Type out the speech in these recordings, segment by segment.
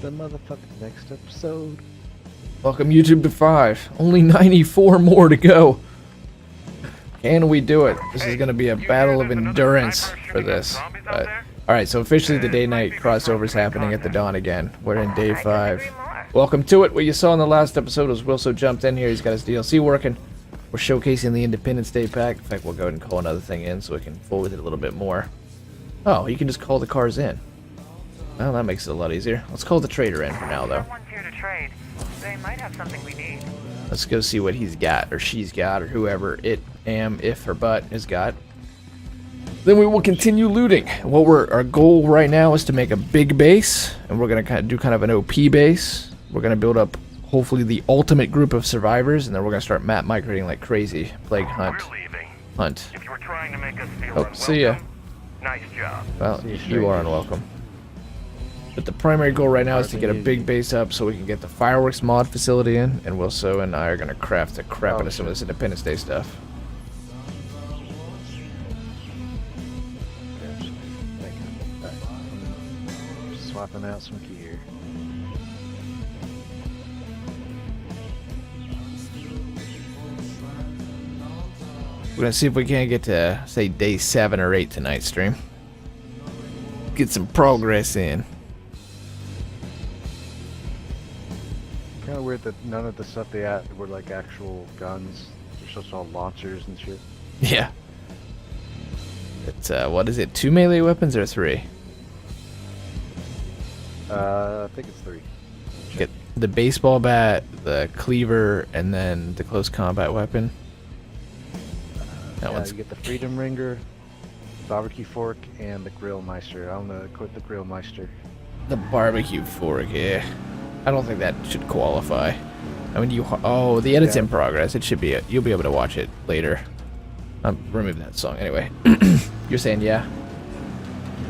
the motherfucking next episode. Welcome YouTube to 5. Only 94 more to go. Can we do it? This is going to be a battle of endurance for this. But, alright, so officially the day-night crossover is happening at the dawn again. We're in day 5. Welcome to it. What you saw in the last episode was Wilso jumped in here. He's got his DLC working. We're showcasing the Independence Day pack. In fact, we'll go ahead and call another thing in so we can fool with it a little bit more. Oh, you can just call the cars in. Well, that makes it a lot easier. Let's call the trader in for now, though. Someone's here to trade. They might have something we need. Let's go see what he's got, or she's got, or whoever it, am, if, or but has got. Then we will continue looting. Our goal right now is to make a big base, and we're gonna do kind of an OP base. We're gonna build up, hopefully, the ultimate group of survivors, and then we're gonna start map migrating like crazy. Plague hunt. Hunt. If you were trying to make us feel Oh, see ya. nice job. Well, you are unwelcome. But the primary goal right now is to get a big base up so we can get the fireworks mod facility in, and Wilso and I are going to craft the crap out of some of this Independence Day stuff. Swapping out some gear. We're going to see if we can't get to, say, day 7 or 8 tonight's stream. Get some progress in. Kind of weird that none of the stuff they had were like actual guns. They're just all launchers and shit. Yeah. It's, what is it, 2 melee weapons or 3? I think it's 3. Get the baseball bat, the cleaver, and then the close combat weapon. That Yeah, one's... you get the Freedom Ringer, barbecue fork, and the Grill Meister. I'm gonna quit the Grill Meister. The barbecue fork, yeah. I don't think that should qualify. I mean, oh, the edit's in progress. It should be. You'll be able to watch it later. Remove that song anyway. You're saying yeah?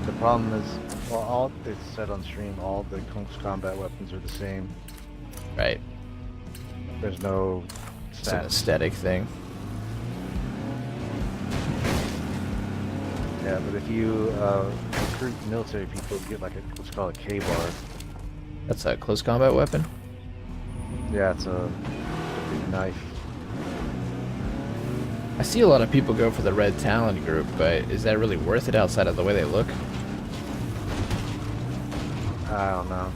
The problem is, well, all it's said on stream, all the close combat weapons are the same. Right. There's no It's an stats. aesthetic thing. Yeah, but if you recruit military people, you get like what's called a K-bar. That's a close combat weapon. Yeah, it's a big knife. I see a lot of people go for the red talent group, but is that really worth it outside of the way they look? I don't know.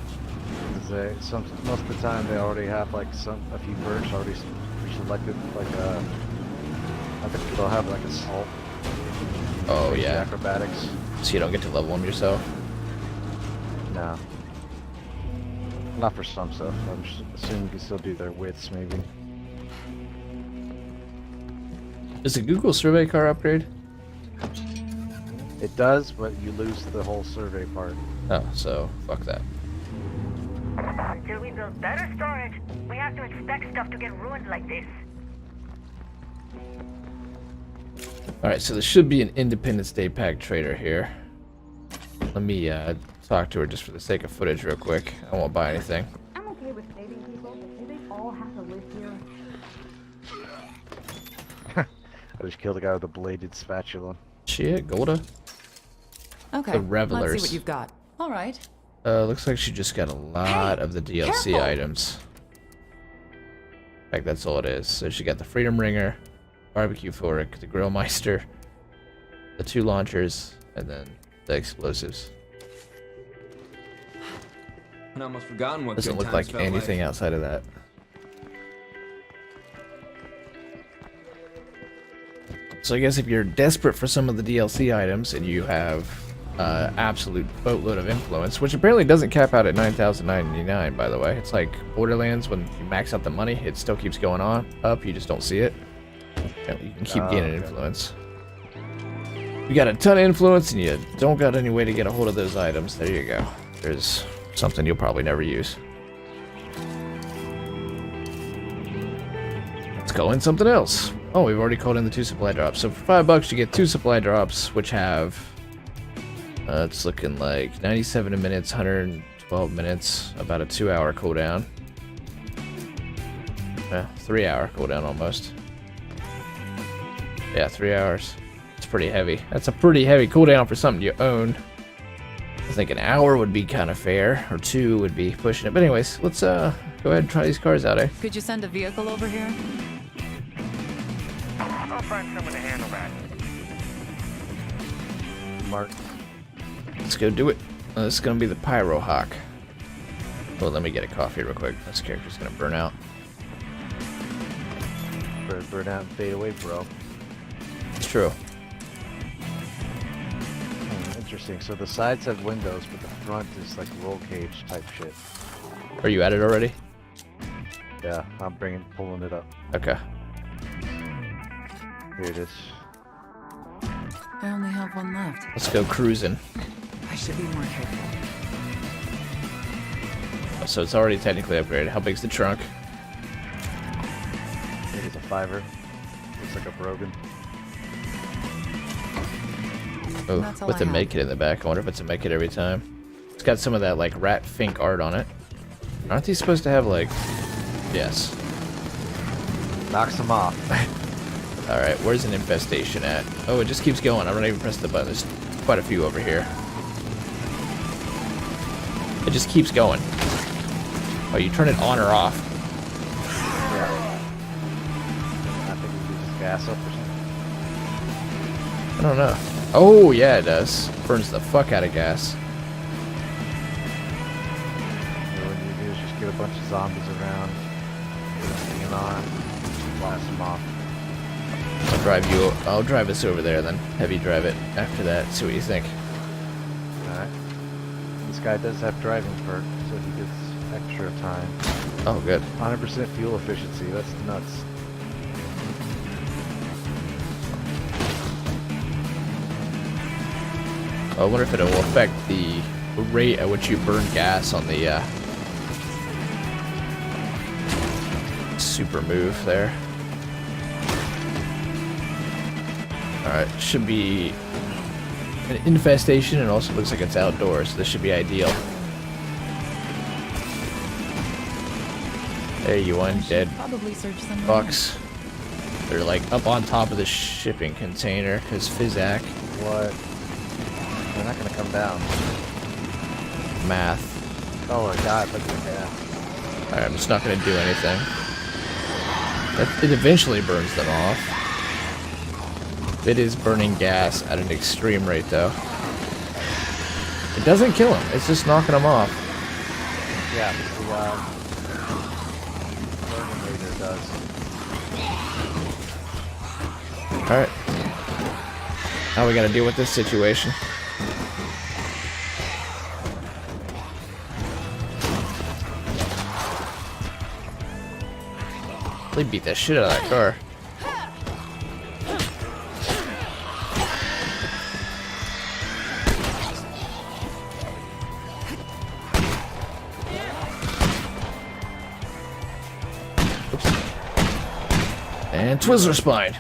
'Cause most of the time they already have like a few perks already pre-selected. Like I think they'll have like assault. Oh maybe yeah. Acrobatics. So you don't get to level them yourself. No. Not for some stuff. I'm just assuming you can still do their wits, maybe. Does the Google survey car upgrade? It does, but you lose the whole survey part. Oh, so fuck that. Until we build better storage, we have to expect stuff to get ruined like this. Alright, so there should be an Independence Day pack trader here. Let me talk to her just for the sake of footage real quick. I won't buy anything. I'm okay with saving people, but do they all have to live here? I just killed a guy with a bladed spatula. Shit, Golda? Okay, The let's Revelers. see what you've got. All right. Looks like she just got a lot of the DLC careful. items. In fact, that's all it is. So she got the Freedom Ringer, barbecue fork, the Grill Meister, the 2 launchers, and then the explosives. And I almost forgotten what Doesn't good look times like felt anything outside of that. So I guess if you're desperate for some of the DLC items and you have absolute boatload of influence, which apparently doesn't cap out at 9,999, by the way. It's like Borderlands, when you max out the money, it still keeps going on up, you just don't see it. You can keep gaining influence. You got a ton of influence and you don't got any way to get a hold of those items. There you go. There's something you'll probably never use. Let's call in something else. Oh, we've already called in the 2 supply drops. So for $5 you get 2 supply drops, which have it's looking like 97 minutes, 112 minutes, about a 2-hour cooldown. 3-hour cooldown almost. Yeah, 3 hours. It's pretty heavy. That's a pretty heavy cooldown for something you own. think an hour would be kind of fair, or 2 would be pushing it. But anyways, let's go ahead and try these cars out, eh? Could you send a vehicle over here? I'll find someone to handle that. Mark. Let's go do it. This is gonna be the Pyro Hawk. Well, let me get a coffee real quick. This character's gonna burn out. Burn out and fade away, bro. It's true. Interesting. So the sides have windows, but the front is like roll cage type shit. Are you at it already? Yeah, I'm pulling it up. Okay. Here it is. I only have one left. Let's go cruising. I should be more careful. So it's already technically upgraded. How big's the trunk? I think it's a 5er. Looks like a Brogan. Oh, That's all with I the have. make it in the back. I wonder if it's a make it every time. It's got some of that like rat fink art on it. Aren't these supposed to have like... Yes. Knocks them off. Alright, where's an infestation at? Oh, it just keeps going. I'm not even pressing the button. There's quite a few over here. It just keeps going. Oh, you turn it on or off. Yeah. I think we just gas up or something. I don't know. Oh, yeah, it does. Burns the fuck out of gas. So what you do is just get a bunch of zombies around, hanging on, blast them off. I'll drive us over there then. Have you drive it after that. See what you think. Alright. This guy does have driving perk, so he gets extra time. Oh, good. 100% fuel efficiency, that's nuts. I wonder if it will affect the rate at which you burn gas on the super move there. Alright, should be an infestation, and also looks like it's outdoors, so this should be ideal. There you undead Probably search somewhere. bucks. They're like up on top of the shipping container, because Fizak. What? They're not gonna come down. Math. Oh my god, look at that. Alright, I'm just not gonna do anything. It eventually burns them off. It is burning gas at an extreme rate, though. It doesn't kill him, it's just knocking him off. Yeah, the burning laser does. Alright. Now we gotta deal with this situation. They beat the shit out of that car. Oops. And Twizzler Spine.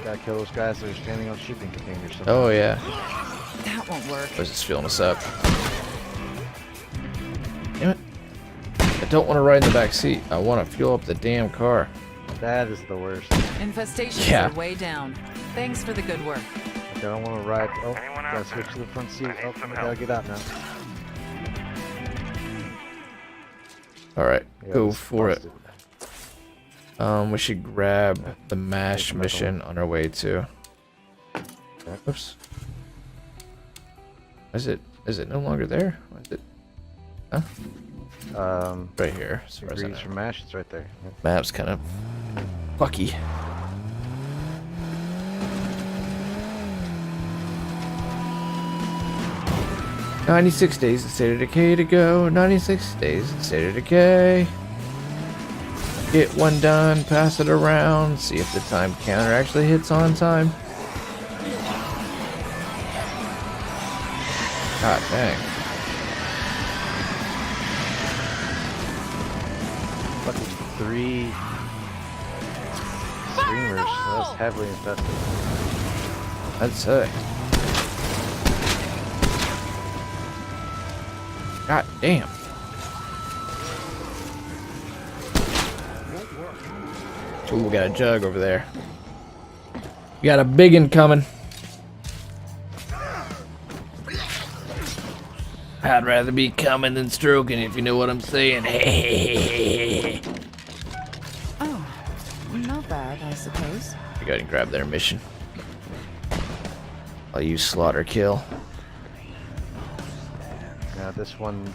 Gotta kill those guys that are standing on shipping containers. Oh yeah. That won't work. I was just filling us up. Damn it. I don't want to ride in the back seat. I want to fuel up the damn car. That is the worst. Infestations Yeah. are way down. Thanks for the good work. I don't want to ride. Oh, gotta switch to the front seat. Oh, I gotta get out now. Alright, Yeah, go this is for it. busted. We should grab the MASH Metal. mission on our way to. Okay. Oops. Is it no longer there? Why is it? Huh? Right here. As far as I Degrees know. from MASH, it's right there. Yeah. Map's kind of fucky. "96 days in State of Decay to go. 96 days in State of Decay. Get one done, pass it around, see if the time counter actually hits on time." God dang. Fucking 3 streamers. That was heavily infested. I'd say. God damn. Ooh, we got a jug over there. We got a big one coming. I'd rather be coming than stroking, if you know what I'm saying. Oh, not bad, I suppose. You go ahead and grab their mission. I'll use slaughter kill. Now this one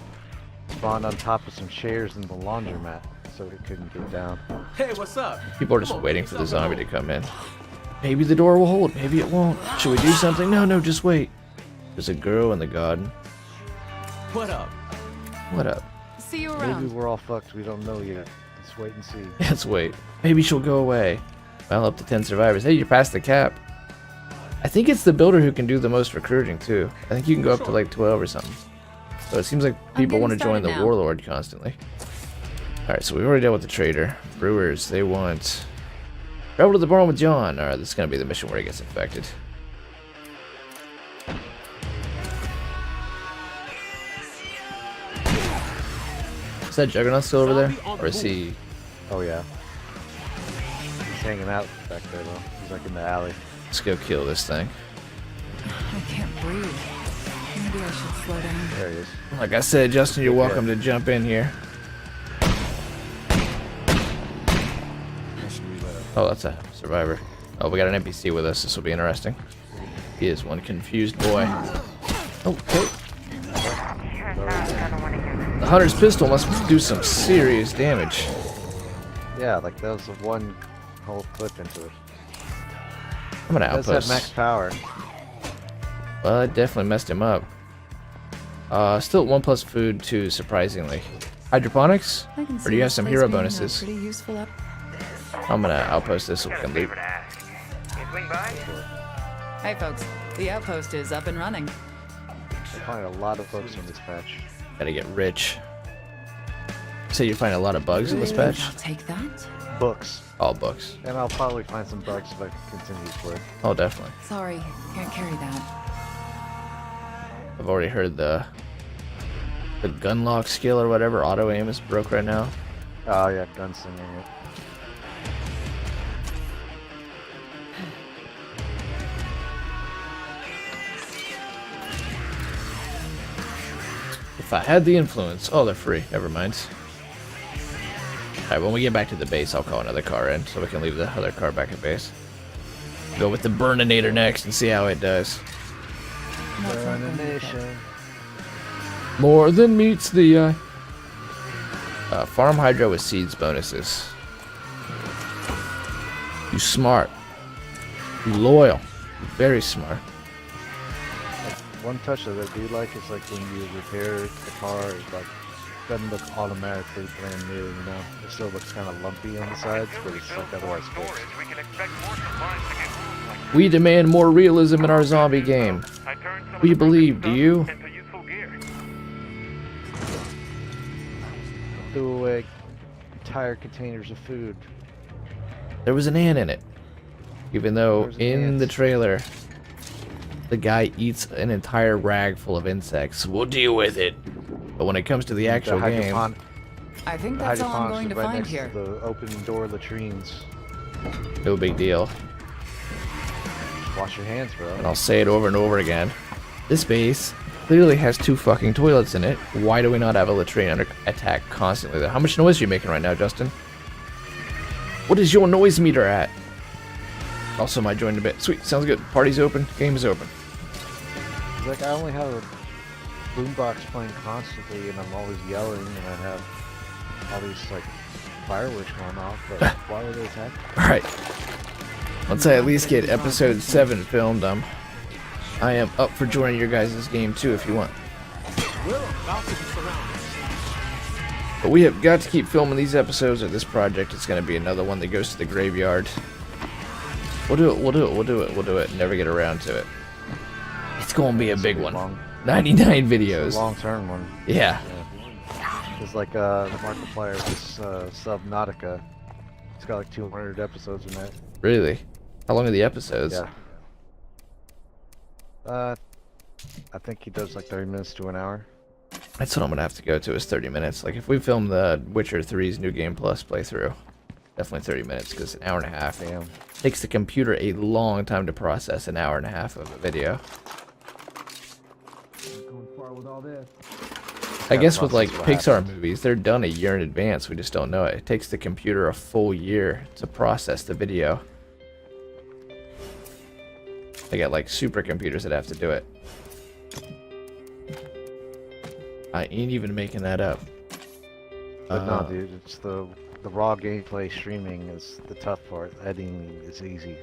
spawned on top of some chairs in the laundromat, so it couldn't get down. Hey, what's up? People are just waiting for the zombie to come in. Maybe the door will hold, maybe it won't. Should we do something? No, just wait. There's a girl in the garden. What up? What up? See you Maybe around. we're all fucked. We don't know yet. Let's wait and see. Let's wait. Maybe she'll go away. Well, up to 10 survivors. Hey, you're past the cap. I think it's the builder who can do the most recruiting, too. I think you can go up to like 12 or something. So it seems like people want to join the warlord constantly. Alright, so we've already dealt with the trader. Brewers, they want... Travel to the barn with John. Alright, this is going to be the mission where he gets infected. Is that Juggernaut still over there? Or is he... Oh yeah. He's hanging out back there though. He's like in the alley. Let's go kill this thing. I can't breathe. Maybe I should slow down. There he is. Like I said, Justin, you're welcome to jump in here. Oh, that's a survivor. Oh, we got an NPC with us. This will be interesting. He is one confused boy. Oh, okay. The hunter's pistol must do some serious damage. Yeah, like that was the one whole clip into it. I'm gonna It does have outpost. max power. Well, it definitely messed him up. Still 1+ food too, surprisingly. Hydroponics? I can Or see do you have this some place hero being a bonuses? Pretty useful up. I'm gonna outpost this so we can loot. Hey folks, the outpost is up and running. I find a lot of books in this patch. Gotta get rich. So you find a lot of bugs in this Really? patch? I'll take that. Books. All books. And I'll probably find some bugs if I continue to play. Oh, definitely. Sorry, can't carry that. I've already heard the gun lock skill or whatever, auto aim is broke right now. Oh yeah, gunslinging it. If I had the influence. Oh, they're free. Never mind. Alright, when we get back to the base, I'll call another car in so we can leave the other car back at base. Go with the Burninator next and see how it does. That's not gonna be good. More than meets the eye. Farm Hydro with seeds bonuses. You smart. You loyal. You very smart. One touch that I do like is like when you repair the car, it like doesn't look automatically brand new, you know? It still looks kind of lumpy on the sides, but it's like otherwise fixed. We demand more realism in our zombie game. We believe, do you? Threw away entire containers of food. There was an ant in it. Even though There's in ants. the trailer, the guy eats an entire rag full of insects. We'll deal with it. But when it comes to the actual game, I think the that's all I'm hydroponics going are to right find next here. to the open door latrines. no big deal. Wash your hands, bro. And I'll say it over and over again. This base clearly has 2 fucking toilets in it. Why do we not have a latrine under attack constantly there? How much noise are you making right now, Justin? What is your noise meter at? Also, might join a bit. Sweet, sounds good. Party's open, game is open. It's like I only have a boombox playing constantly, and I'm always yelling, and I have all these like fireworks going off. But why are they attacking? Alright. Once I at least get episode 7 filmed, I am up for joining your guys' game too if you want. But we have got to keep filming these episodes of this project. It's going to be another one that goes to the graveyard. We'll do it. Never get around to it. It's going to be a big one. 99 videos. Long-term one. Yeah. It's like the Markiplier, this Subnautica. It's got like 200 episodes in that. Really? How long are the episodes? Yeah. I think he does like 30 minutes to an hour. That's what I'm going to have to go to is 30 minutes. Like if we film the Witcher 3's New Game Plus playthrough, Definitely 30 minutes because an hour and a half. Damn. Takes the computer a long time to process an hour and a half of a video. I guess with like Pixar movies, they're done a year in advance. We just don't know it. It takes the computer a full year to process the video. They got like supercomputers that have to do it. I ain't even making that up. But no, dude, it's the raw gameplay streaming is the tough part. Editing is easy.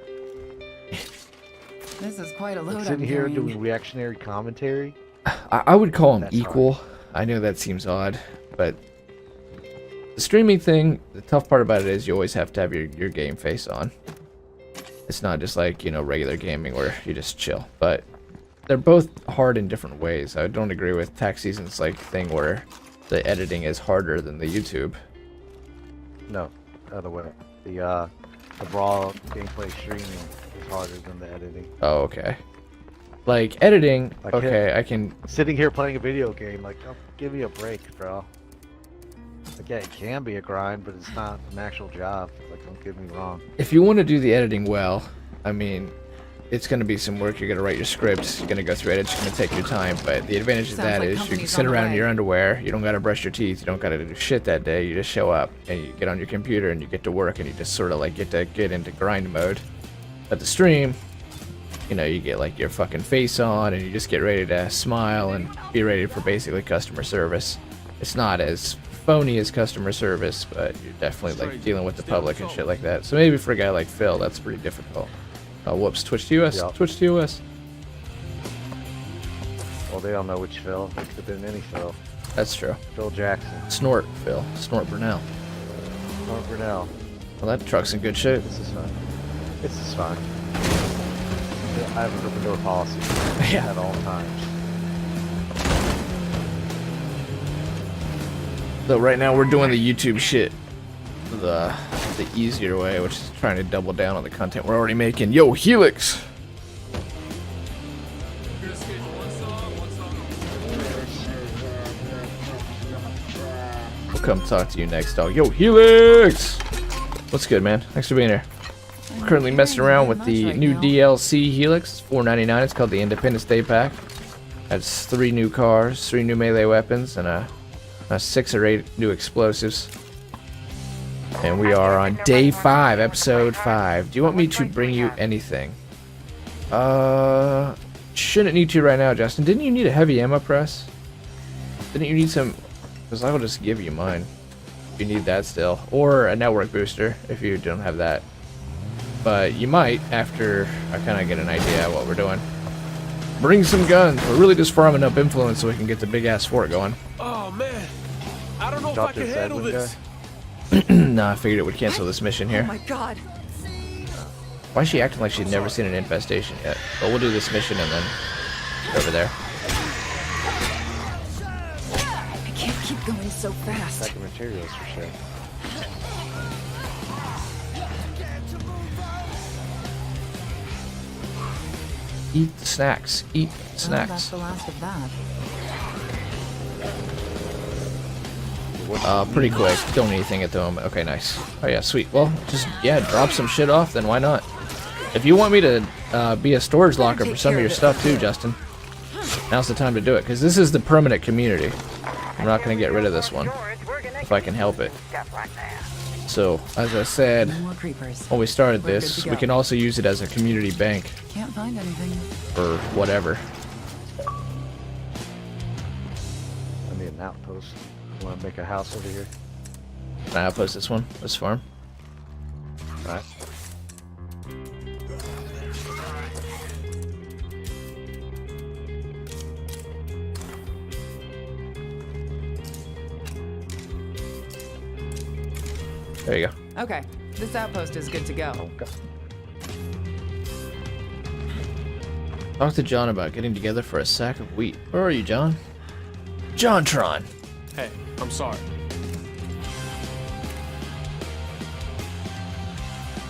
This is quite a load I'm Sitting here carrying. doing reactionary commentary. I would call them That's equal. I know that seems odd, but the streaming thing, the tough part about it is you always have to have your game face on. It's not just like, you know, regular gaming where you just chill. But they're both hard in different ways. I don't agree with Tax Season's like thing where the editing is harder than the YouTube. No, other way. The raw gameplay streaming is harder than the editing. Oh, okay. Like editing, Like okay, I can. Sitting here playing a video game, like, oh, give me a break, bro. Like, yeah, it can be a grind, but it's not an actual job. Like, don't get me wrong. If you want to do the editing well, I mean, it's going to be some work. You're going to write your scripts. You're going to go through it. It's going to take your time. But the advantage of Sounds that like is you can company's sit on the around in way. your underwear. You don't got to brush your teeth. You don't got to do shit that day. You just show up and you get on your computer and you get to work and you just sort of like get into grind mode. But the stream, you know, you get like your fucking face on and you just get ready to smile and be ready for basically customer service. It's not as phony as customer service, but you're definitely like dealing with the public and shit like that. So maybe for a guy like Phil, that's pretty difficult. Oh, whoops, Twitch to US, Yep. Twitch to US. Well, they don't know which Phil. It could have been any Phil. That's true. Phil Jackson. Snort, Phil. Snort Brunel. Or Brunel. Well, that truck's in good shape. This is fine. This is fine. I have an open door policy. Yeah. At all times. So right now we're doing the YouTube shit the easier way, which is trying to double down on the content we're already making. Yo, Helix! We'll come talk to you next, dog. Yo, Helix! What's good, man? Thanks for being here. We're currently messing around with the new DLC Helix. It's $4.99. It's called the Independence Day Pack. Has 3 new cars, 3 new melee weapons, and a 6 or 8 new explosives. And we are on day 5, episode 5. Do you want me to bring you anything? Shouldn't need to right now, Justin. Didn't you need a heavy ammo press? Didn't you need some? Because I will just give you mine. If you need that still. Or a network booster, if you don't have that. But you might, after I kind of get an idea of what we're doing. Bring some guns. We're really just farming up influence so we can get the big-ass fort going. Oh, man. I don't know if I Dropped can this handle Edwin this. Nah, I figured it would cancel this mission Oh here. my god. Why is she acting like she'd never seen an infestation yet? But we'll do this mission and then over there. I can't keep going so fast. Pack of materials for sure. Eat the snacks. Eat Well, that's snacks. the last of that. Pretty quick. Don't need anything at the moment. Okay, nice. Oh yeah, sweet. Well, just, yeah, drop some shit off, then why not? If you want me to be a storage locker for some of your stuff too, Justin, now's the time to do it, because this is the permanent community. I'm not going to get rid of this one, if I can help it. So, as I said, No more creepers. when we started We're good this, to we go. can also use it as a community bank, Can't find anything. or whatever. I need an outpost. Want to make a house over here? Can I outpost this one? This farm? Alright. There you go. Okay, this outpost is good to go. Oh, God. Talk to John about getting together for a sack of wheat. Where are you, John? JonTron! Hey, I'm sorry.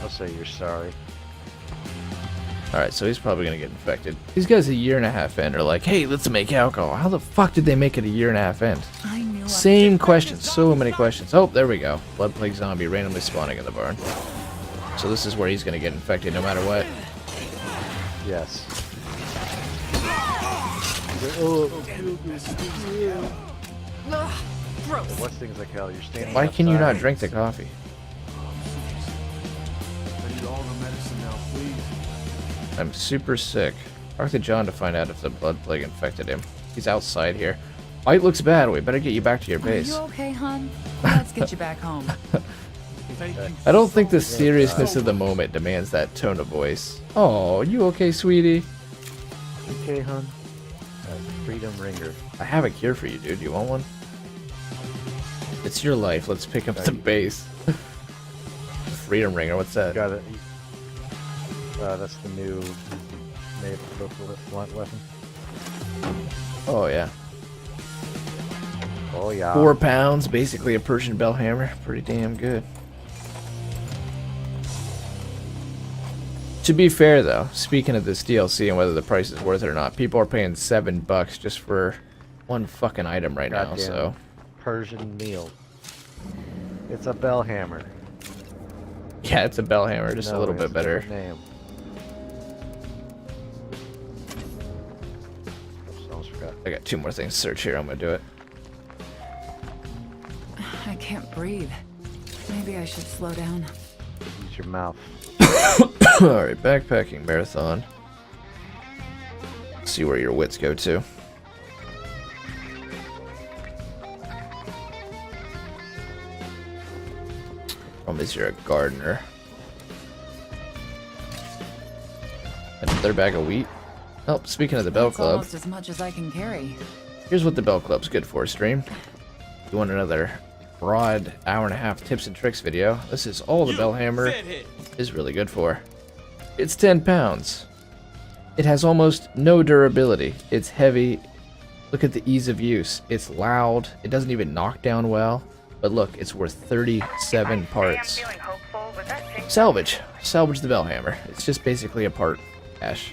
I'll say you're sorry. Alright, so he's probably gonna get infected. These guys a year and a half in are like, hey, let's make alcohol. How the fuck did they make it a year and a half in? I knew you up. Same questions. So many questions. Oh, there we go. Blood plague zombie randomly spawning in the barn. So this is where he's gonna get infected no matter what. Yes. Oh, Gross. what's things like hell? You're standing. Why can you not outside. drink the coffee? I need all the medicine now, please. I'm super sick. Talk to John to find out if the blood plague infected him. He's outside here. Fight looks bad. We better get you back to your Are base. you okay, hon? Let's get you back home. Thank you. I don't think the seriousness of the moment demands that tone of voice. Oh, you okay, sweetie? Okay, hon. Freedom ringer. I have a cure for you, dude. You want one? It's your life. Let's pick up the base. Freedom ringer. What's that? Got it. That's the new made blunt weapon. Oh yeah. Oh yeah. 4 pounds, basically a Persian bell hammer. Pretty damn good. To be fair though, speaking of this DLC and whether the price is worth it or not, people are paying $7 just for one fucking item right now, Goddamn so Persian meal. It's a bell hammer. yeah, it's a bell hammer, just a No, little it's bit better. different name. Oops, almost forgot. I got 2 more things to search here, I'm gonna do it. I can't breathe. Maybe I should slow down. Use your mouth. Alright, backpacking marathon. See where your wits go to. Is you're a gardener. Another bag of wheat. Oh, speaking of the Bell That's Club, almost as much as I can carry. here's what the Bell Club's good for, stream. You want another broad hour-and-a-half tips and tricks video? This is all the Bell Hammer is really good for. It's 10 pounds. It has almost no durability. It's heavy. Look at the ease of use. It's loud. It doesn't even knock down well. But look, it's worth 37 parts. Hey, I'm feeling hopeful. Was that Jake? Salvage. Salvage the bell hammer. It's just basically a part cash.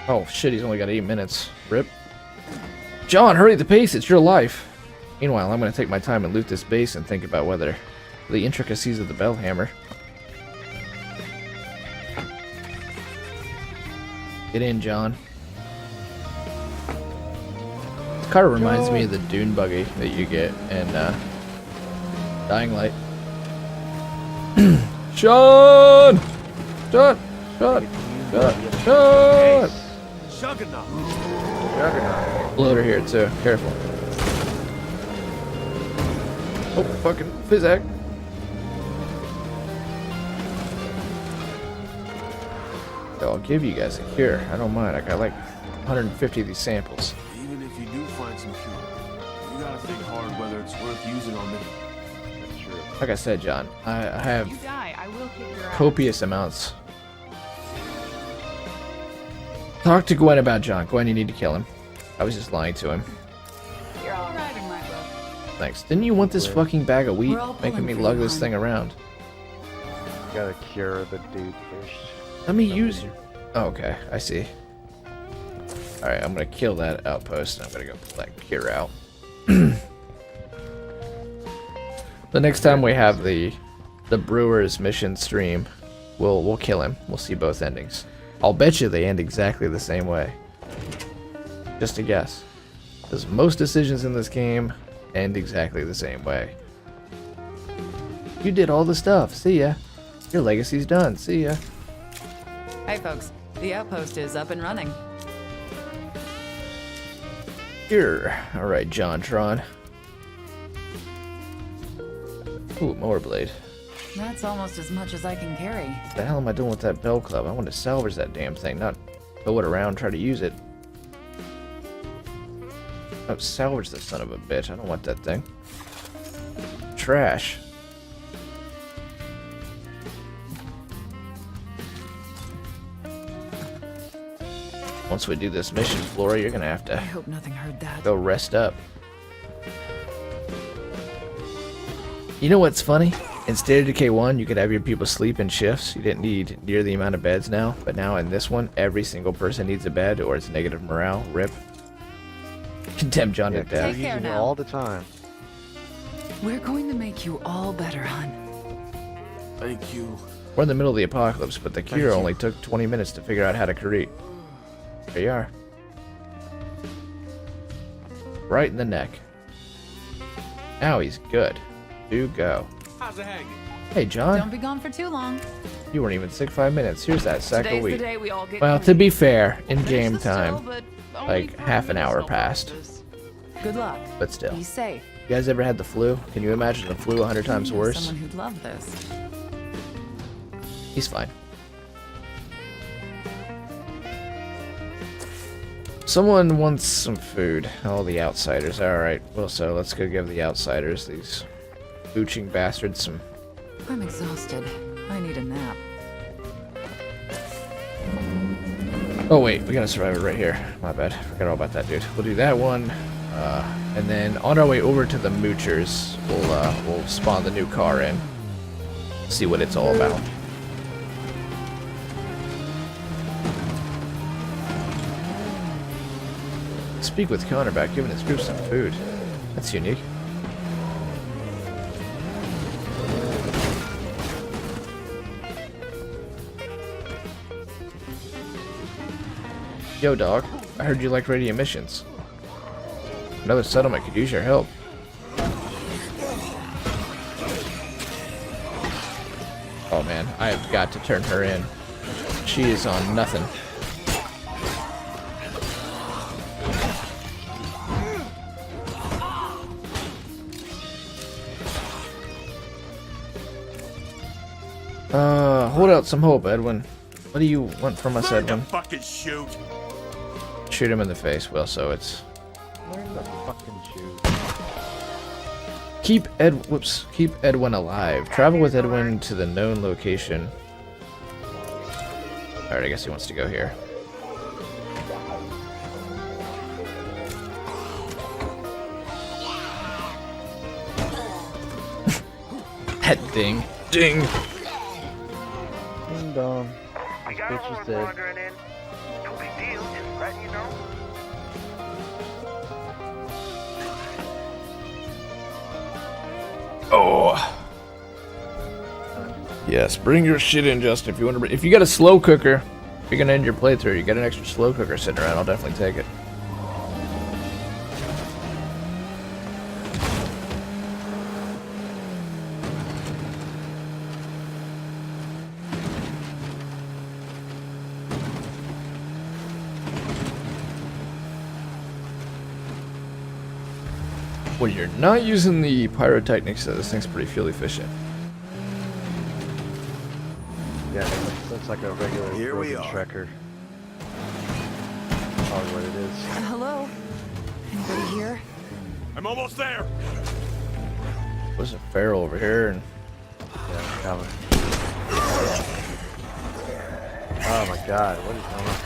Oh shit, he's only got 8 minutes. Rip. John, hurry the pace, it's your life. Meanwhile, I'm gonna take my time and loot this base and think about whether the intricacies of the bell hammer. Get in, John. This car reminds me of the dune buggy that you get in Dying Light. Sean! Sean! Sean! Sean! Sean! Juggernaut. Juggernaut. Loader here too. Careful. Oh, fucking Fizzac. I'll give you guys a cure. I don't mind. I got like 150 of these samples. Even if you do find some cure, you gotta think hard whether it's worth using on me. That's true. Like I said, John, I have You die, I will kick your ass. copious amounts. Talk to Gwen about John. Gwen, you need to kill him. I was just lying to him. You're all right in my book. Thanks. Didn't you want this fucking bag of wheat? We're all Making pulling me for lug you, this hon. thing around. You gotta cure the dude first. Let me use your... Oh, okay, I see. Alright, I'm gonna kill that outpost and I'm gonna go pull that cure out. The next time we have the Brewers mission stream, we'll kill him. We'll see both endings. I'll bet you they end exactly the same way. Just a guess. Because most decisions in this game end exactly the same way. You did all the stuff. See ya. Your legacy's done. See ya. Hey folks, the outpost is up and running. Here. Alright, Jontron. Ooh, mower blade. That's almost as much as I can carry. What the hell am I doing with that bell club? I want to salvage that damn thing, not throw it around, try to use it. Oh, salvage the son of a bitch. I don't want that thing. Trash. Once we do this mission, Flora, you're gonna have I to hope nothing heard that. go rest up. You know what's funny? In State of Decay 1, you could have your people sleep in shifts. You didn't need near the amount of beds now. But now in this one, every single person needs a bed or it's negative morale. RIP. Condemn John to death. Take care Using it now. all the time. We're going to make you all better, hon. Thank you. We're in the middle of the apocalypse, but the cure only took 20 minutes to figure out how to create. There you are. Right in the neck. Now he's good. Do go. How's it hanging? Hey, John. Don't be gone for too long. You weren't even sick 5 minutes. Here's that sack of Today's the wheat. day we all get Well, to clean. be fair, in Finish game the still, time, but only like for half an hour medicinal passed. purposes. Good luck. But still. Be safe. You guys ever had the flu? Can you imagine the flu 100 times I know worse? Someone who'd love this. He's fine. Someone wants some food. Oh, the outsiders. Alright, well, so let's go give the outsiders, these booching bastards, some... I'm exhausted. I need a nap. Oh, wait, we gotta survive it right here. My bad. Forgot all about that, dude. We'll do that one. And then on our way over to the Moochers, we'll spawn the new car in. See what it's all about. Speak with Connor about giving his group some food. That's unique. Yo, dog. I heard you like radio missions. Another settlement could use your help. Oh man, I have got to turn her in. She is on nothing. Hold out some hope, Edwin. What do you want from us, Edwin? Fucking shoot. Shoot him in the face. Well, so it's Learn to fucking shoot. keep Edwin alive. Travel with Edwin to the known location. All right, I guess he wants to go here. That ding, ding. Ding dong. We This got a bitch is horse dead. wandering in. No big deal, just letting you know. Oh. Yes, bring your shit in, Justin. If you want to, if you got a slow cooker, if you're gonna end your playthrough, you got an extra slow cooker sitting around, I'll definitely take it. When you're not using the pyrotechnics, this thing's pretty fuel efficient. Yeah, it looks like a regular Here we broken are. Shrekker. Probably what it is. Hello? Anybody here? I'm almost there. There's a feral over here, and Yeah, it's coming. Oh my god, what is going on with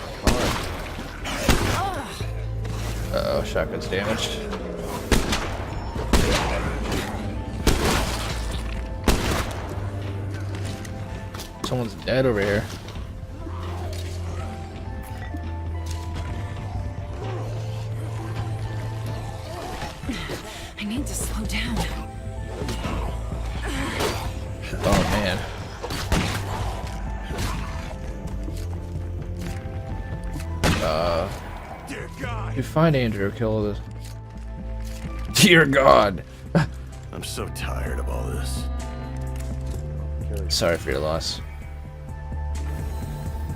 the car? uh-oh, shotgun's damaged. Someone's dead over here. I need to slow down. Oh man. Dear God. You find Andrew, kill this. Dear God. I'm so tired of all this. Sorry for your loss.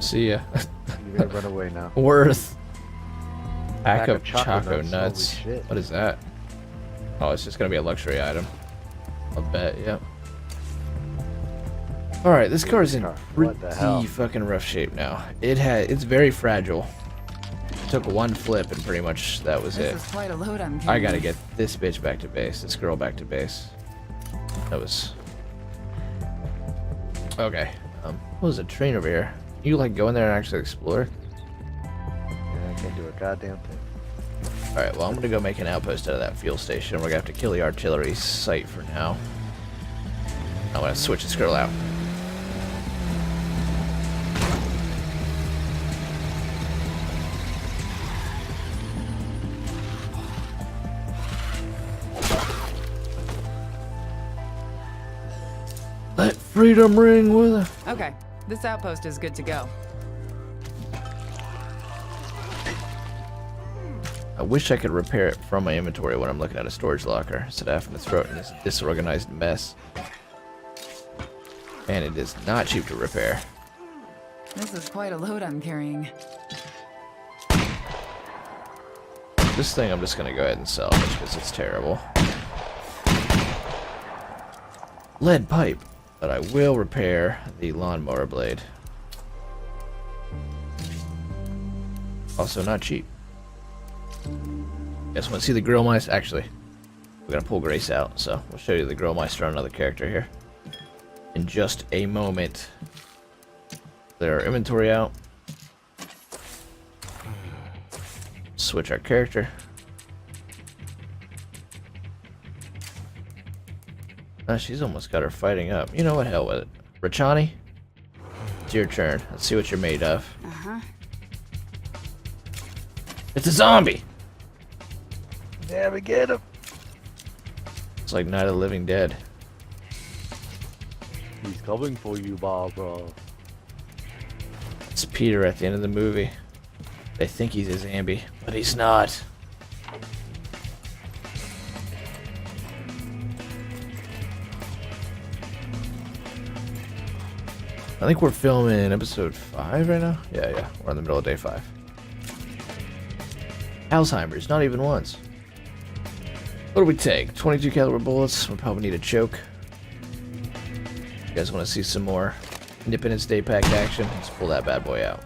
See ya. You gotta run away now. Worth. Pack Pack of of choco choco nuts, nuts. holy shit. What is that? Oh, it's just gonna be a luxury item. I'll bet, yep. Alright, this car is in What the hell? pretty fucking rough shape now. It's very fragile. Took one flip and pretty much that was This it. is quite a load I'm I carrying. gotta get this bitch back to base. This girl back to base. That was... Okay. What was a train over here? You like go in there and actually explore? Yeah, I can't do a goddamn thing. Alright, well I'm gonna go make an outpost out of that fuel station. We're gonna have to kill the artillery site for now. I'm gonna switch this girl out. Let freedom ring with her. Okay, this outpost is good to go. I wish I could repair it from my inventory when I'm looking at a storage locker instead of having to throw it in this disorganized mess. And it is not cheap to repair. This is quite a load I'm carrying. This thing I'm just gonna go ahead and salvage because it's terrible. Lead pipe, but I will repair the lawnmower blade. Also not cheap. Guys want to see the grill meister? Actually, we're gonna pull Grace out, so we'll show you the grill meister on another character here in just a moment. Clear our inventory out. Switch our character. She's almost got her fighting up. You know what? Hell with it. Rachani, it's your turn. Let's see what you're made of. It's a zombie! Damn it, get him! It's like Night of the Living Dead. He's coming for you, Barbara. It's Peter at the end of the movie. They think he's a zombie, but he's not. I think we're filming episode 5 right now. Yeah, we're in the middle of day 5. Alzheimer's, not even once. What do we take? 22 caliber bullets. We'll probably need a choke. You guys want to see some more Independence Day pack action? Let's pull that bad boy out.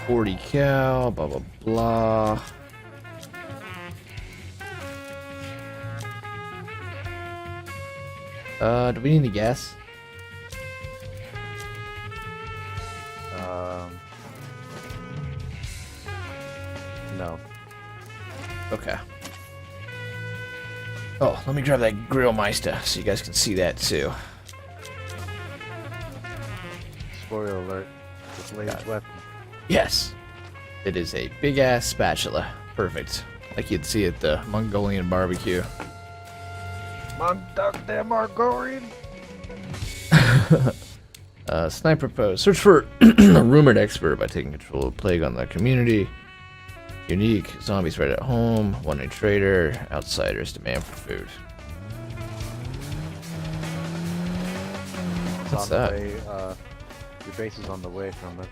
.40 cal, blah blah blah. Do we need any gas? No. Okay. Oh, let me grab that grill meister so you guys can see that too. Spoiler alert. It's the latest weapon. Yes. It is a big ass spatula. Perfect. Like you'd see at the Mongolian barbecue. Mongolian. Sniper post. Search for a rumored expert by taking control of plague on the community. Unique. Zombies right at home. Wandering trader. Outsiders demand for food. It's What's on that? the way, your base is on the way from it.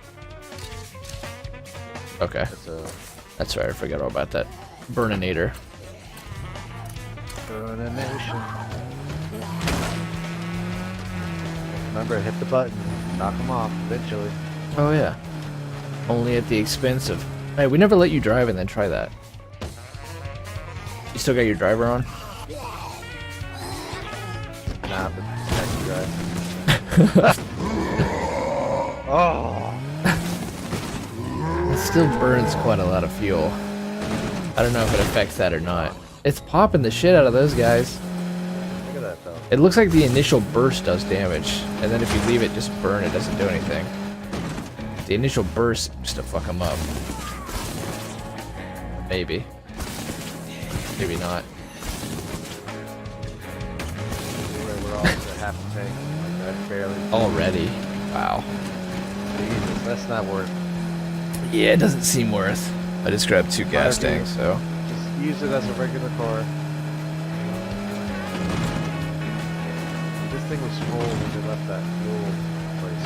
Okay. It's a That's right. I forgot all about that. Burninator. nation. Remember, hit the button. Knock them off eventually. Oh yeah. Only at the expense of... Hey, we never let you drive and then try that. You still got your driver on? Nah, but that's right. Oh! It still burns quite a lot of fuel. I don't know if it affects that or not. It's popping the shit out of those guys. Look at that though. It looks like the initial burst does damage, and then if you leave it just burn, it doesn't do anything. The initial burst seems to fuck them up. Maybe. Maybe not. We're all at half a tank. Like that, barely. Already. Wow. Jesus, that's not worth. Yeah, it doesn't seem worth. I just grabbed 2 gas Might be. tanks, so... Just use it as a regular car. This thing was full when they left that fuel place.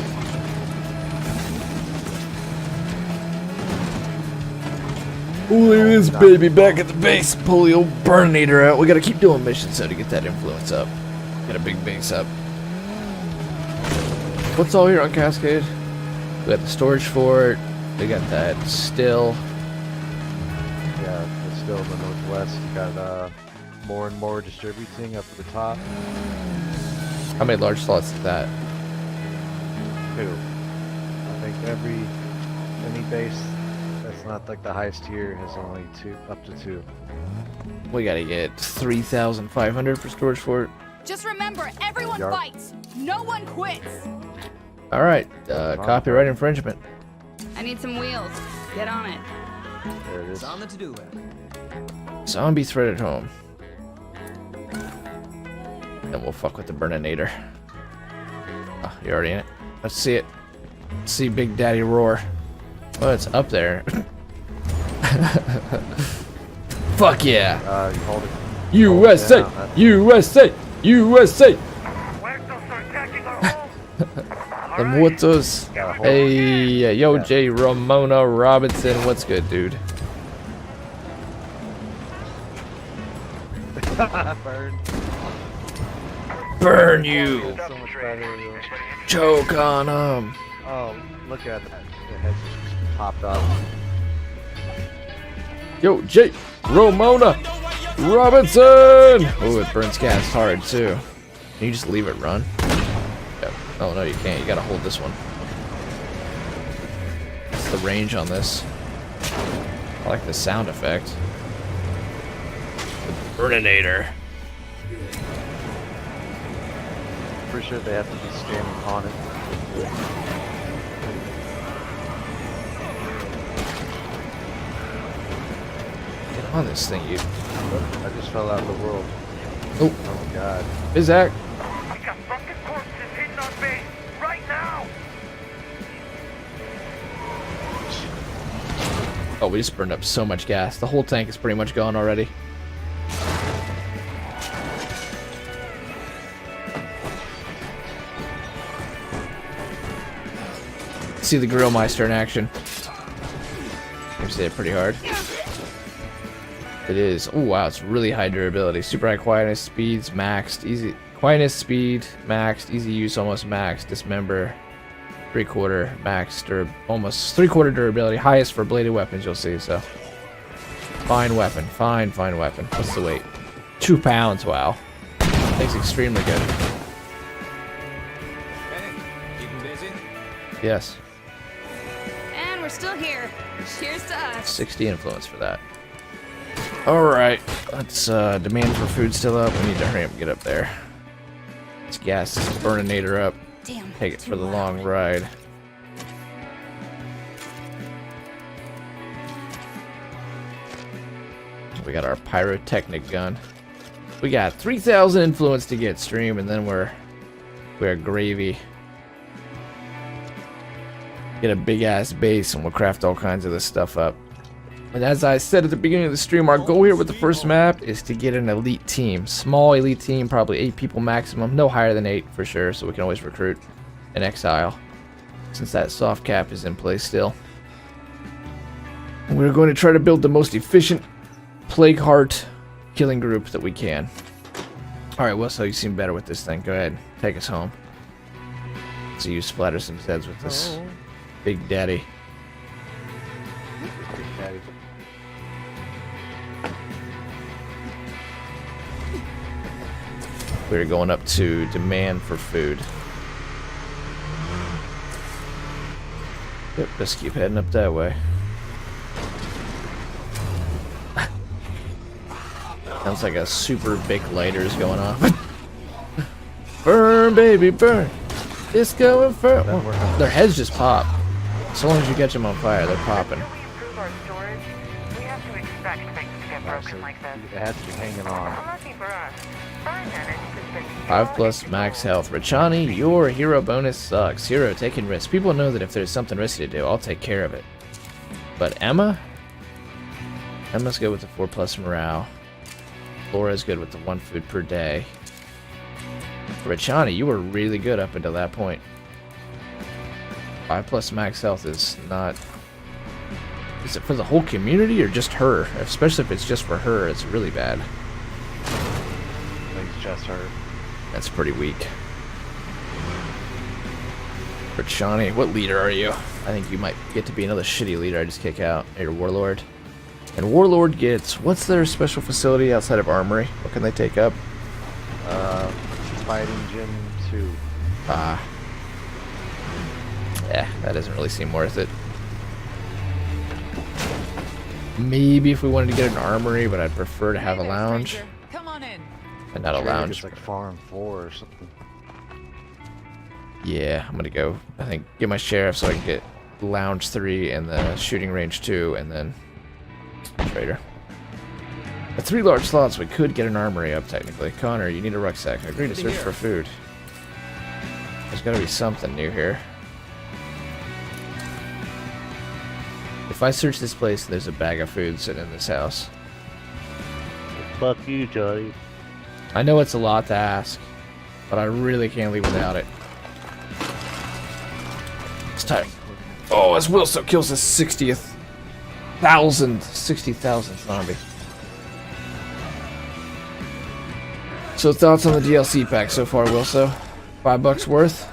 Look at this baby back at the base. Pull the old burninator out. We gotta keep doing missions so to get that influence up. Get a big base up. What's all here on Cascade? We got the storage fort. We got that still. Yeah, it's still in the northwest. You got more and more distributing up at the top. How many large slots is that? 2. I think any base that's not like the highest tier has only up to 2. We gotta get 3,500 for storage fort. Just remember, everyone Yarp. fights. No one quits. All right, copyright infringement. I need some wheels. Get on it. There it is. It's on the to-do list. Zombie threat at home. Then we'll fuck with the Burninator. Oh, you already in it? Let's see it. Let's see Big Daddy roar. Oh, it's up there. Fuck yeah. You hold it. USA! Hold it down. USA! USA! Where's those attacking our home? The Muertos. Gotta hold Hey, yo, J. Ramona Robinson. What's good, dude? Burn. Burn you! So much better. Choke on him. Oh, look at that. The head just popped up. Yo, J. Ramona Robinson! Oh, it burns gas hard, too. Can you just leave it run? Yep. Oh, no, you can't. You gotta hold this one. What's the range on this? I like the sound effect. The Burninator. Pretty sure they have to be standing on it. Get on this thing, you. I just fell out of the world. Oh, Oh god. Bizak. We got fucking corpses hidden on base right now. Oh, we just burned up so much gas. The whole tank is pretty much gone already. See the Grill Meister in action. You say it pretty hard. It is. Oh wow, it's really high durability. Super high quietness, speeds maxed, easy quietness, speed maxed, easy use almost maxed, dismember 3/4 maxed, or almost 3/4 durability, highest for bladed weapons you'll see. So fine weapon, fine weapon. What's the weight? 2 pounds. Wow, thing's extremely good. Hey, keeping busy? Yes, And we're still here. Cheers to us. 60 influence for that. All right, let's demand for food still up. We need to hurry up and get up there. Let's gas this Burninator up. Damn. Take it too for the loud. long ride. We got our pyrotechnic gun. We got 3,000 influence to get stream, and then we're gravy. Get a big ass base, and we'll craft all kinds of this stuff up. And as I said at the beginning of the stream, our goal here with the first map is to get an elite team. Small elite team, probably 8 people maximum. No higher than 8 for sure, so we can always recruit an exile. Since that soft cap is in place still. And we're going to try to build the most efficient Plague Heart killing group that we can. Alright, well, so you seem better with this thing. Go ahead, take us home. So you splatter some heads with this Big Daddy. Big Daddy. We're going up to demand for food. Yep, just keep heading up that way. Sounds like a super big lighters going off. Burn, baby, burn. Disco Inferno. Their heads just pop. As long as you catch them on fire, they're popping. Until we improve our storage, we have to expect things to get broken like this. It has to be hanging on. Unlucky for us. Fine managed to spend 5+ max health. Rachani, your hero bonus sucks. Hero taking risks. People know that if there's something risky to do, I'll take care of it. But Emma's good with the 4+ morale. Laura's good with the 1 food per day. Rachani, you were really good up until that point. 5+ max health is not... Is it for the whole community or just her? Especially if it's just for her, it's really bad. I think it's just her. That's pretty weak. Rachani, what leader are you? I think you might get to be another shitty leader I just kick out. Your Warlord. And Warlord gets... What's their special facility outside of Armory? What can they take up? Fighting Gym 2. Ah. Yeah, that doesn't really seem worth it. Maybe if we wanted to get an armory, but I'd prefer to have a lounge. Come on in. And not a lounge. It's like farm 4 or something. Yeah, I'm gonna go, I think, get my sheriff so I can get lounge 3 and the shooting range 2, and then trader. At 3 large slots, we could get an armory up, technically. Connor, you need a rucksack. I agree to search for food. There's gotta be something new here. If I search this place, there's a bag of food sitting in this house. Fuck you, Johnny. I know it's a lot to ask, but I really can't leave without it. It's time. Oh, as Wilson kills his 60th thousand, 60,000 zombie. So thoughts on the DLC pack so far, Wilson? $5 worth?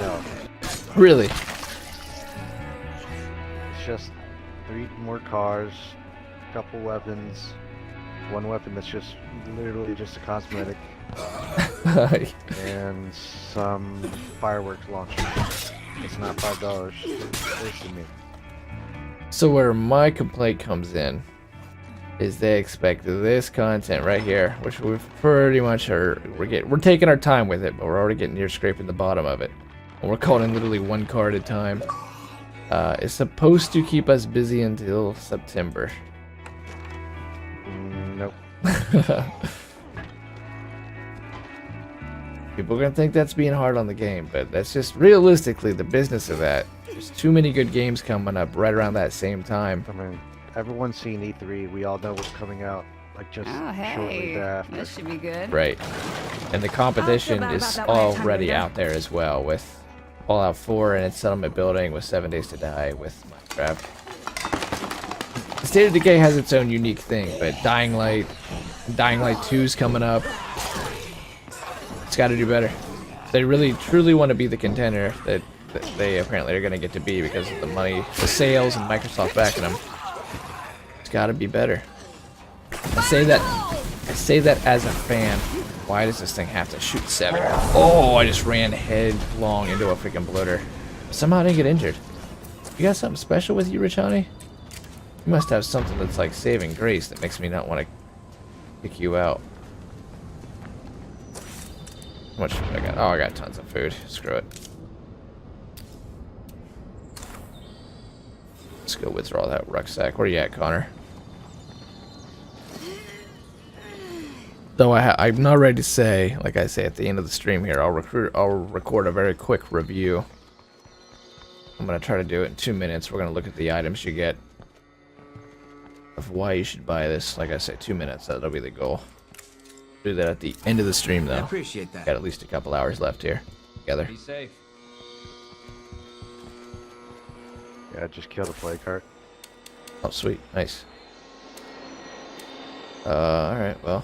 No. Really? It's just 3 more cars, couple weapons, 1 weapon that's just literally just a cosmetic, and some fireworks launcher. It's not $5. It's wasting me. So where my complaint comes in is they expect this content right here, which we've pretty much we're taking our time with it, but we're already getting near scraping the bottom of it. And we're calling literally 1 car at a time. It's supposed to keep us busy until September. Nope. People are gonna think that's being hard on the game, but that's just realistically the business of that. There's too many good games coming up right around that same time. I mean, everyone's seen E3. We all know what's coming out, like just Oh, shortly hey. thereafter. This should be good. Right. And the competition bad is about that when I have time already to go. out there as well, with Fallout 4 and its settlement building, with 7 Days to Die, with Minecraft. The State of Decay has its own unique thing, but Dying Light 2's coming up. It's got to do better. They really, truly want to be the contender that they apparently are going to get to be because of the money, the sales, and Microsoft backing them. It's got to be better. I say that as a fan. Why does this thing have to shoot 7? Oh, I just ran headlong into a freaking bloater. Somehow I didn't get injured. You got something special with you, Richani? You must have something that's like saving grace that makes me not want to kick you out. How much food I got? Oh, I got tons of food. Screw it. Let's go withdraw that rucksack. Where you at, Connor? Though I'm not ready to say, like I say at the end of the stream here, I'll record a very quick review. I'm gonna try to do it in 2 minutes. We're gonna look at the items you get, of why you should buy this. Like I say, 2 minutes. That'll be the goal. Do that at the end of the stream, I though. appreciate that. Got at least a couple hours left here together. Be safe. Yeah, just kill the play cart. Oh, sweet, nice. All right, well,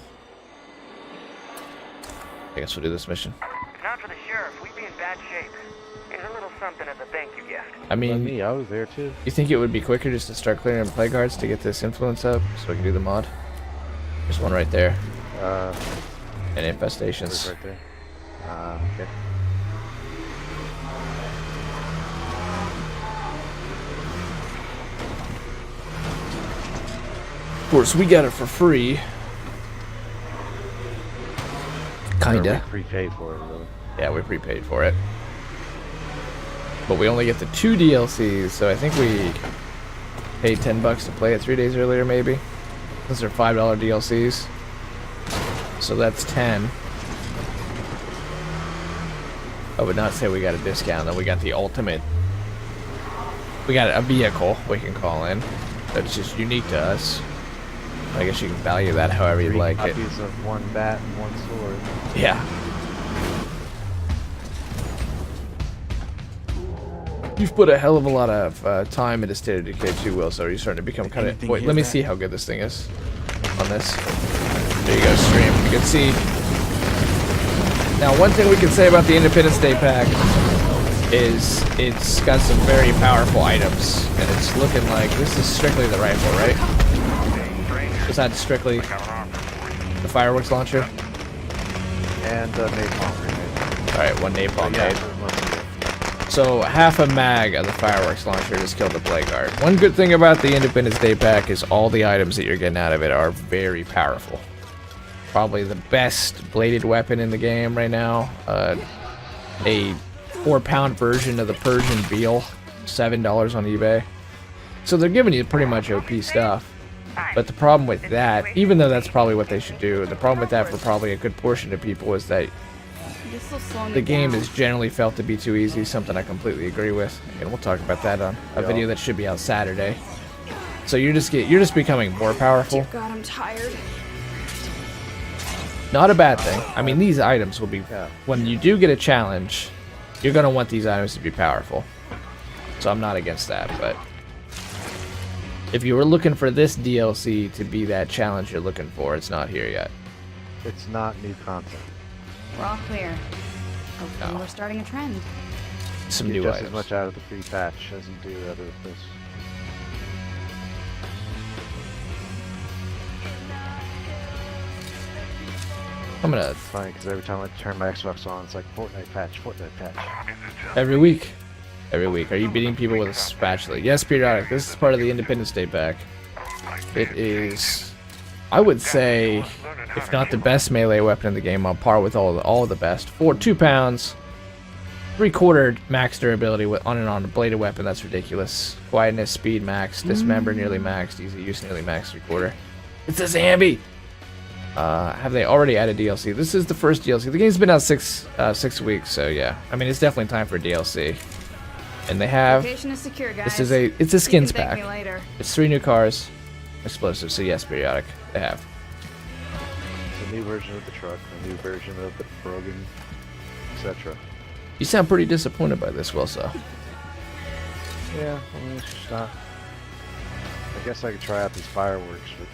I guess we'll do this mission. If not for the sheriff, we'd be in bad shape. Here's a little something as a thank you gift. I mean, Me, I was there too. you think it would be quicker just to start clearing play cards to get this influence up so we can do the mod? There's one right there. And It's infestations. right there. Okay. Of course, we got it for free. Kinda. We prepaid for it, really. Yeah, we prepaid for it. But we only get the 2 DLCs, so I think we paid $10 to play it 3 days earlier, maybe. Those are $5 DLCs. So that's 10. I would not say we got a discount, though. We got the ultimate. We got a vehicle we can call in that's just unique to us. I guess you can value that however you'd 3 like it. copies of 1 bat and 1 sword. Yeah. You've put a hell of a lot of time into State of Decay 2, Will, so you're starting to become kind of... Anything Wait, here let me that- see how good this thing is on this. There you go, stream. You can see... Now, one thing we can say about the Independence Day pack is it's got some very powerful items, and it's looking like... This is strictly the rifle, right? Besides strictly the fireworks launcher? And napalm grenade. Alright, 1 napalm Yeah, grenade. for most of it. So half a mag of the fireworks launcher just killed the plague guard. One good thing about the Independence Day pack is all the items that you're getting out of it are very powerful. Probably the best bladed weapon in the game right now. A 4-pound version of the Persian Veal, $7 on eBay. So they're giving you pretty much OP stuff. But the problem with that, even though that's probably what they should do, the problem with that for probably a good portion of people is that the game is generally felt to be too easy, something I completely agree with. And we'll talk about that on a video that should be out Saturday. So you're just becoming more powerful. God, I'm tired. Not a bad thing. I mean, these items will be, when you do get a challenge, you're going to want these items to be powerful. So I'm not against that, but if you were looking for this DLC to be that challenge you're looking for, it's not here yet. It's not new content. We're all clear. Hopefully No. we're starting a trend. Some You new get just items. as much out of the free patch as you do out of this. I'm gonna It's funny because every time I turn my Xbox on, it's like Fortnite patch, Fortnite patch. every week. Every week. Are you beating people with a spatula? Yes, periodic. This is part of the Independence Day pack. It is, I would say, if not the best melee weapon in the game, on par with all of the best. 2 pounds, 3/4 max durability on a bladed weapon. That's ridiculous. Quietness, speed max, dismember nearly maxed, easy use nearly max 3/4. It's a Zambi. Have they already added DLC? This is the first DLC. The game's been out 6 weeks, so yeah. I mean, it's definitely time for DLC. And they have. Location is secure, guys. It's a You can skins thank pack. me later. It's 3 new cars, explosives. So yes, periodic. They have. It's a new version of the truck, a new version of the Brogan, etc. You sound pretty disappointed by this, Wilso. Yeah, I mean, it's just not. I guess I could try out these fireworks, but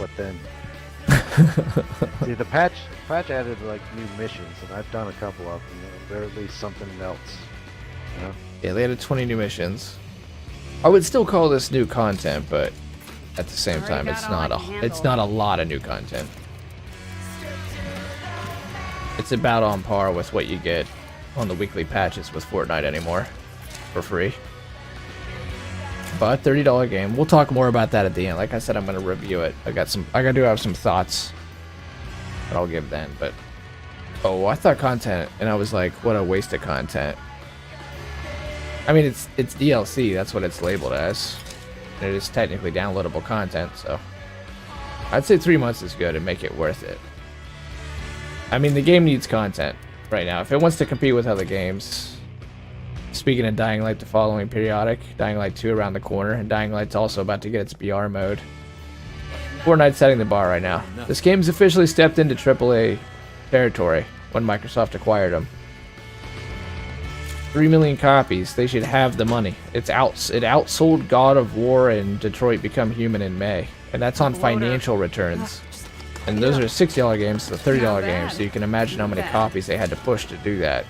what then? See, the patch added like new missions, and I've done a couple of them. They're at least something else, you know? Yeah, they added 20 new missions. I would still call this new content, but at the same Already time, got it's all not I a can handle. it's not a lot of new content. It's about on par with what you get on the weekly patches with Fortnite anymore, for free. But $30 game. We'll talk more about that at the end. Like I said, I'm gonna review it. I do have some thoughts that I'll give then. But oh, I thought content, and I was like, what a waste of content. I mean, it's DLC. That's what it's labeled as. And it is technically downloadable content, so I'd say 3 months is good and make it worth it. I mean, the game needs content right now. If it wants to compete with other games. Speaking of Dying Light, the following periodic, Dying Light 2 around the corner, and Dying Light's also about to get its BR mode. Fortnite's setting the bar right now. This game's officially stepped into AAA territory when Microsoft acquired them. 3 million copies. They should have the money. It outsold God of War and Detroit Become Human in May, and that's on financial returns. And those are $60 games to $30 games, so you can imagine how many copies they had to push to do that.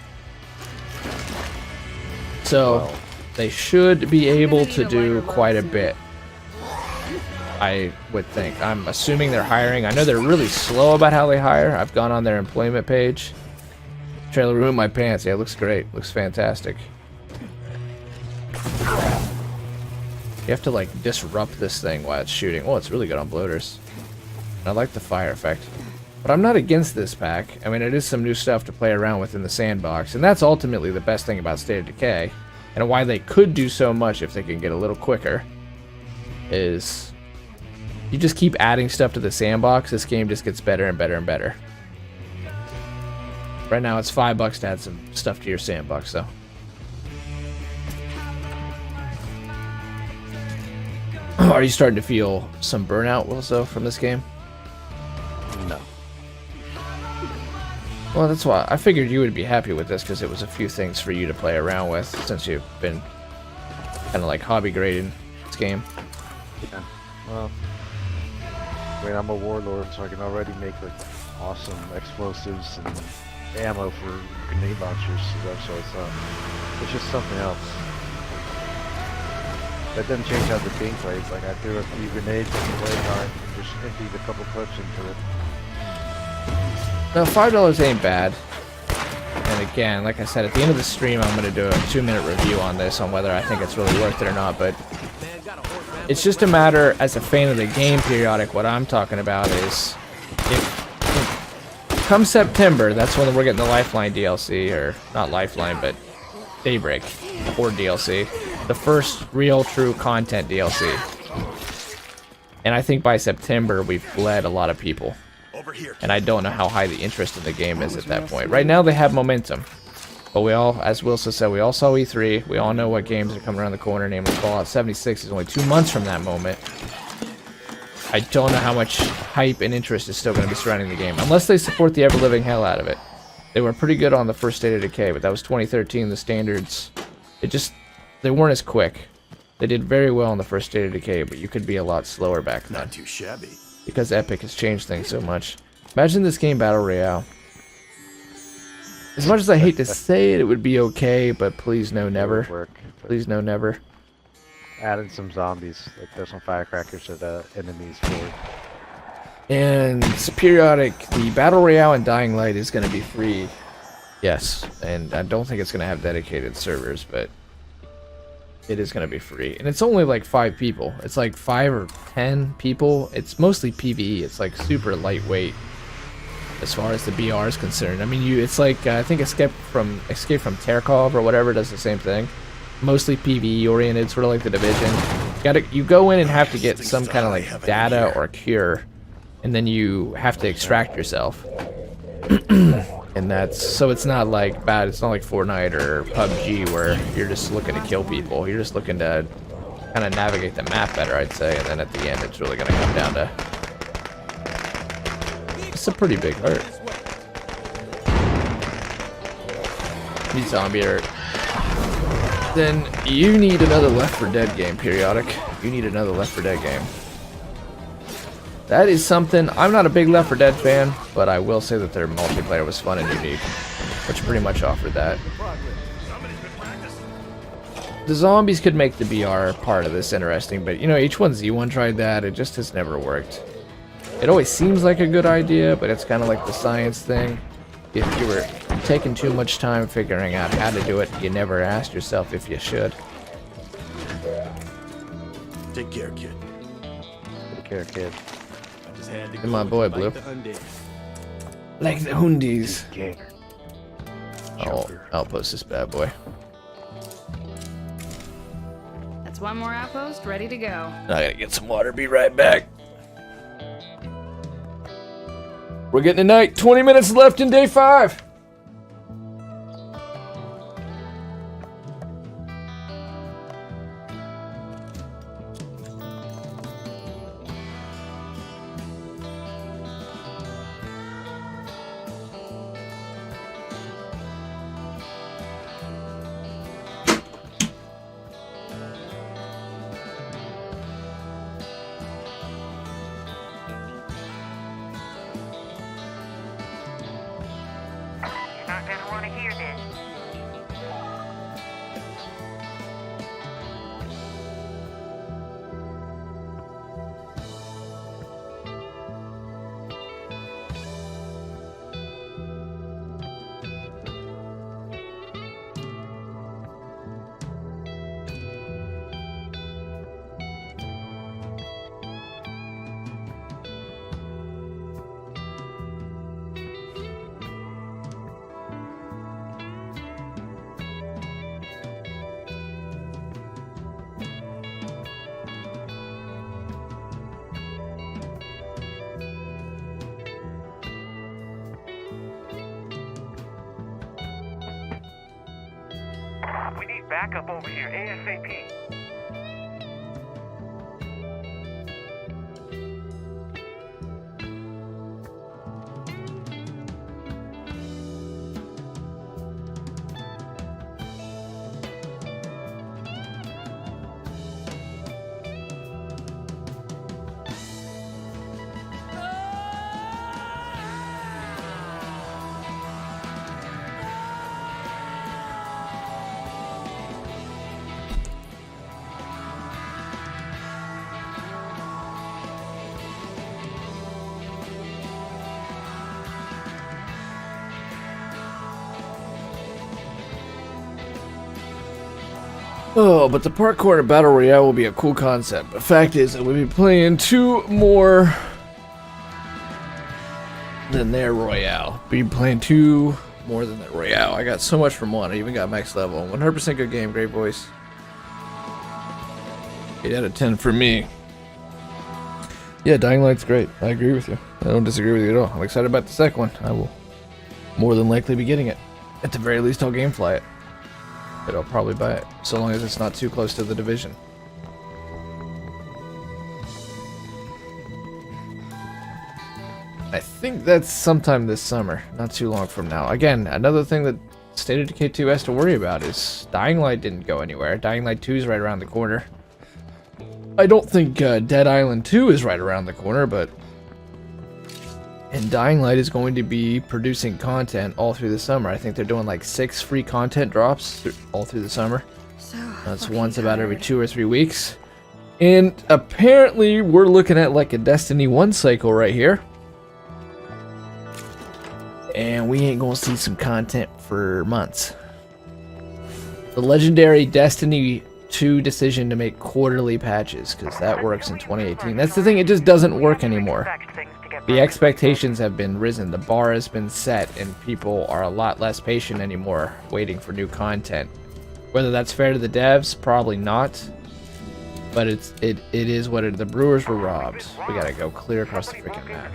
So they should be able to do quite a bit, I would think. I'm assuming they're hiring. I know they're really slow about how they hire. I've gone on their employment page. Trailer ruined my pants. Yeah, it looks great. Looks fantastic. You have to like disrupt this thing while it's shooting. Oh, it's really good on bloaters. I like the fire effect. But I'm not against this pack. I mean, it is some new stuff to play around with in the sandbox, and that's ultimately the best thing about State of Decay, and why they could do so much if they can get a little quicker, is you just keep adding stuff to the sandbox, this game just gets better and better and better. Right now it's $5 to add some stuff to your sandbox, though. Are you starting to feel some burnout also from this game? No. Well, that's why I figured you would be happy with this, because it was a few things for you to play around with since you've been kind of like hobby grading this game. Yeah. Well, I mean, I'm a warlord, so I can already make like awesome explosives and ammo for grenade launchers. So it's just something else. That doesn't change how the game plays. Like I threw a few grenades in the way cart and just emptied a couple clips into it. No, $5 ain't bad. And again, like I said, at the end of the stream, I'm going to do a 2-minute review on this, on whether I think it's really worth it or not, but it's just a matter, as a fan of the game, Periodic, what I'm talking about is, come September, that's when we're getting the Lifeline DLC, or not Lifeline, but Daybreak, or DLC, the first real, true content DLC. And I think by September, we've bled a lot of people. And I don't know how high the interest in the game is at that point. Right now, they have momentum. But we all, as Wilson said, we all saw E3. We all know what games are coming around the corner, namely Fallout 76 is only 2 months from that moment. I don't know how much hype and interest is still going to be surrounding the game, unless they support the ever-living hell out of it. They were pretty good on the first State of Decay, but that was 2013. The standards, they weren't as quick. They did very well on the first State of Decay, but you could be a lot slower back then. Not too shabby. Because Epic has changed things so much. Imagine this game Battle Royale. As much as I hate to say it, it would be okay, but please no never. Work. Please no never. Adding some zombies, like there's some firecrackers to the enemies for. And it's periodic. The Battle Royale and Dying Light is going to be free. Yes, and I don't think it's going to have dedicated servers, but it is going to be free. And it's only like 5 people. It's like 5 or 10 people. It's mostly PvE. It's like super lightweight as far as the BR is concerned. I mean, it's like, I think Escape from Tarkov or whatever does the same thing. Mostly PvE oriented, sort of like the Division. You go in and have to get some kind of like data or cure, and then you have to extract yourself. And so it's not like bad. It's not like Fortnite or PUBG where you're just looking to kill people. You're just looking to kind of navigate the map better, I'd say. And then at the end, it's really going to come down to, it's a pretty big hurt. Need zombie hurt. Then you need another Left 4 Dead game, Periodic. You need another Left 4 Dead game. That is something. I'm not a big Left 4 Dead fan, but I will say that their multiplayer was fun and unique, which pretty much offered that. The zombies could make the BR part of this interesting, but you know, H1Z1 tried that. It just has never worked. It always seems like a good idea, but it's kind of like the science thing. If you were taking too much time figuring out how to do it, you never asked yourself if you should. Take care, kid. Take care, kid. I just had to And my boy, Blue. Like the Hundies. Oh, I'll post this bad boy. That's one more outpost ready to go. I gotta get some water, be right back. We're getting to night. 20 minutes left in day 5. You're not gonna want to hear this. We need backup over here ASAP. Oh, but the parkour in Battle Royale will be a cool concept. The fact is that we'll be playing 2 more than their Royale. Be playing 2 more than their Royale. I got so much from 1. I even got max level. 100% good game. Great voice. 8 out of 10 for me. Yeah, Dying Light's great. I agree with you. I don't disagree with you at all. I'm excited about the second one. I will more than likely be getting it. At the very least, I'll gamefly it. But I'll probably buy it, so long as it's not too close to the Division. I think that's sometime this summer, not too long from now. Again, another thing that State of Decay 2 has to worry about is Dying Light didn't go anywhere. Dying Light 2 is right around the corner. I don't think Dead Island 2 is right around the corner, but... And Dying Light is going to be producing content all through the summer. I think they're doing like 6 free content drops all through the summer. That's once about every 2 or 3 weeks. And apparently we're looking at like a Destiny 1 cycle right here. And we ain't gonna see some content for months. The legendary Destiny 2 decision to make quarterly patches, because that works in 2018. That's the thing, it just doesn't work anymore. The expectations have been risen, the bar has been set, and people are a lot less patient anymore, waiting for new content. Whether that's fair to the devs, probably not. But it is what it. The Brewers were robbed. We gotta go clear across the freaking map.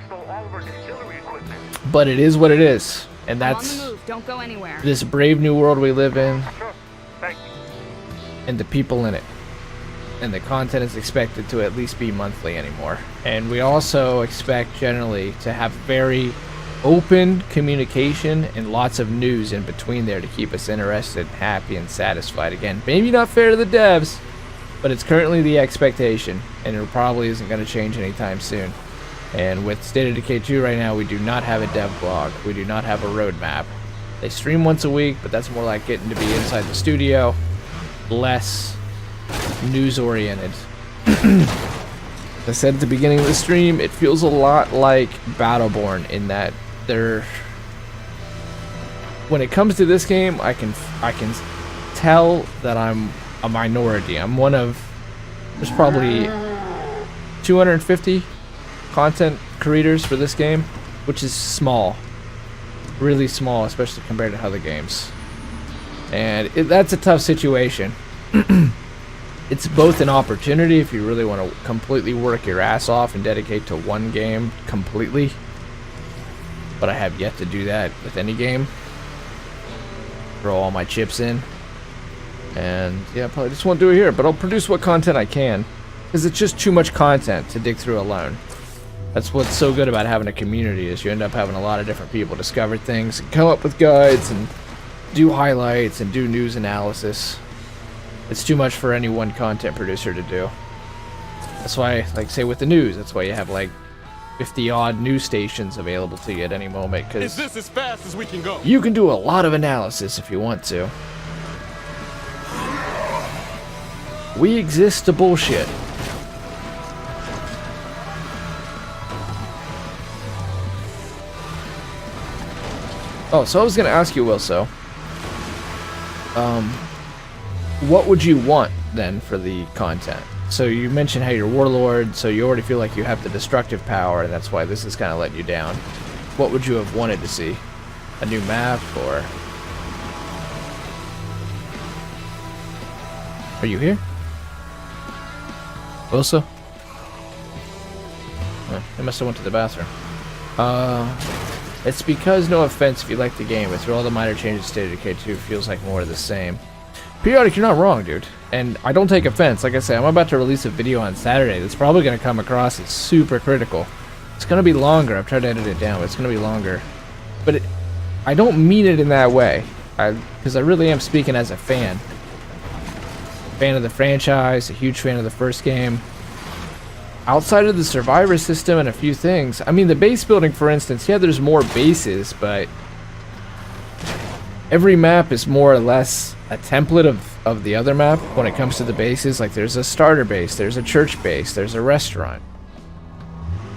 But it is what it is, and that's On the move. Don't go anywhere. this brave new world we live in, and the people in it. And the content is expected to at least be monthly anymore. And we also expect generally to have very open communication and lots of news in between there to keep us interested, happy, and satisfied. Again, maybe not fair to the devs, but it's currently the expectation, and it probably isn't going to change anytime soon. And with State of Decay 2 right now, we do not have a dev blog. We do not have a roadmap. They stream once a week, but that's more like getting to be inside the studio, less news-oriented. As I said at the beginning of the stream, it feels a lot like Battleborn in that they're... When it comes to this game, I can tell that I'm a minority. I'm one of... There's probably 250 content creators for this game, which is small. Really small, especially compared to other games. And that's a tough situation. It's both an opportunity if you really want to completely work your ass off and dedicate to one game completely. But I have yet to do that with any game. Throw all my chips in. And yeah, probably just won't do it here, but I'll produce what content I can. Because it's just too much content to dig through alone. That's what's so good about having a community, is you end up having a lot of different people discover things and come up with guides and do highlights and do news analysis. It's too much for any one content producer to do. That's why, like, say with the news, that's why you have like 50-odd news stations available to you at any moment, because Is this as fast as we can go? you can do a lot of analysis if you want to. We exist to bullshit. Oh, so I was gonna ask you, Wilso. What would you want then for the content? So you mentioned how you're warlord, so you already feel like you have the destructive power, and that's why this is kind of letting you down. What would you have wanted to see? A new map, or... Are you here? Wilso? Oh, I must have went to the bathroom. It's because, no offense if you like the game, but through all the minor changes, State of Decay 2 feels like more of the same. Periodic, you're not wrong, dude. And I don't take offense. Like I say, I'm about to release a video on Saturday that's probably going to come across as super critical. It's going to be longer. I've tried to edit it down, but it's going to be longer. But I don't mean it in that way. Because I really am speaking as a fan. Fan of the franchise, a huge fan of the first game. Outside of the survivor system and a few things, I mean, the base building, for instance, yeah, there's more bases, but every map is more or less a template of the other map when it comes to the bases. Like, there's a starter base, there's a church base, there's a restaurant.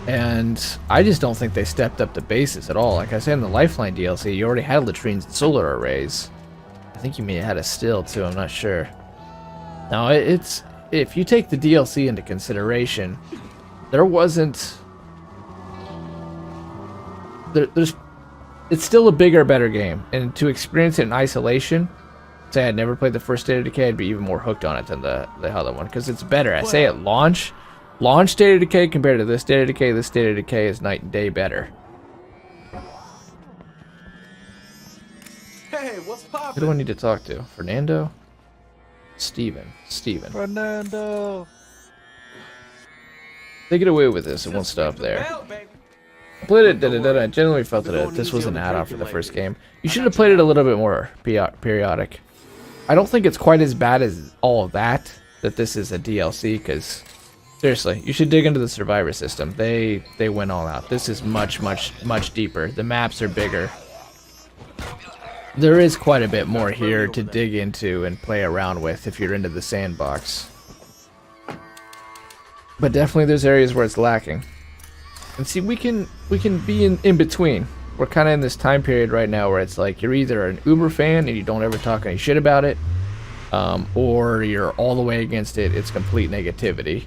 And I just don't think they stepped up the bases at all. Like I said in the Lifeline DLC, you already had latrines and solar arrays. I think you may have had a still, too, I'm not sure. Now, it's if you take the DLC into consideration, there wasn't there's it's still a bigger, better game, and to experience it in isolation, say I'd never played the first State of Decay, I'd be even more hooked on it than the other one, because it's better. I say at launch State of Decay compared to this State of Decay, this State of Decay is night and day better. Hey, what's Who poppin'? do I need to talk to? Fernando? Steven. Fernando. They get away with this, it won't stop there. I played it, I generally felt that this was an add-on for the first game. You should have played it a little bit more periodic. I don't think it's quite as bad as all of that this is a DLC, because seriously, you should dig into the survivor system. They went all out. This is much deeper. The maps are bigger. There is quite a bit more here to dig into and play around with if you're into the sandbox. But definitely there's areas where it's lacking. And see, we can be in between. We're kind of in this time period right now where it's like you're either an Uber fan and you don't ever talk any shit about it, or you're all the way against it. It's complete negativity.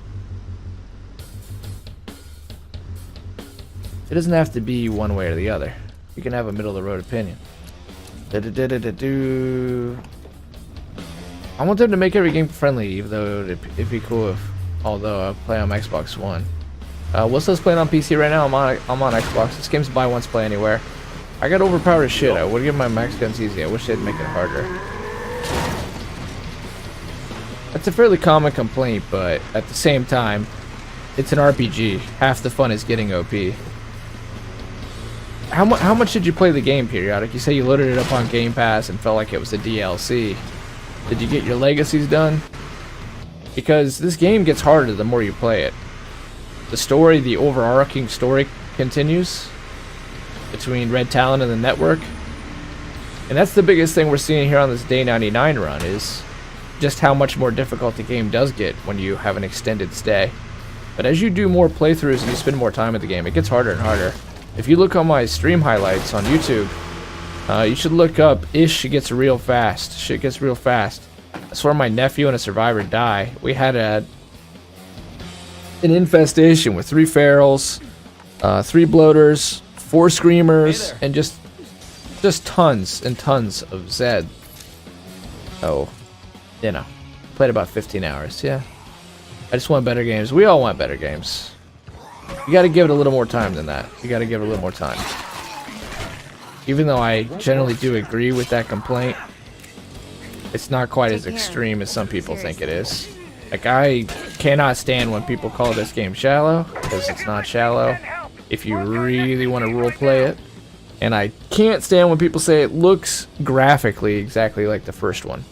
It doesn't have to be one way or the other. You can have a middle of the road opinion. I want them to make every game friendly, even though it'd be cool if, although I play on Xbox One. What's those playing on PC right now? I'm on Xbox. This game's buy once, play anywhere. I got overpowered as shit. I would give my max guns easy. I wish they'd make it harder. That's a fairly common complaint, but at the same time, it's an RPG. Half the fun is getting OP. How much did you play the game periodic? You say you loaded it up on Game Pass and felt like it was a DLC. Did you get your legacies done? Because this game gets harder the more you play it. The story, the overarching story continues between Red Talon and the network. And that's the biggest thing we're seeing here on this Day 99 run, is just how much more difficult the game does get when you have an extended stay. But as you do more playthroughs and you spend more time with the game, it gets harder and harder. If you look on my stream highlights on YouTube, you should look up Ish Gets Real Fast. Shit gets real fast. That's where my nephew and a survivor die. We had an infestation with 3 ferals, 3 bloaters, 4 screamers, and just tons and tons of Zed. Oh, you know, played about 15 hours. Yeah, I just want better games. We all want better games. You got to give it a little more time than that. You got to give it a little more time. Even though I generally do agree with that complaint, it's not quite as extreme as some people think it is. Like, I cannot stand when people call this game shallow, because it's not shallow if you really want to roleplay it. And I can't stand when people say it looks graphically exactly like the first one.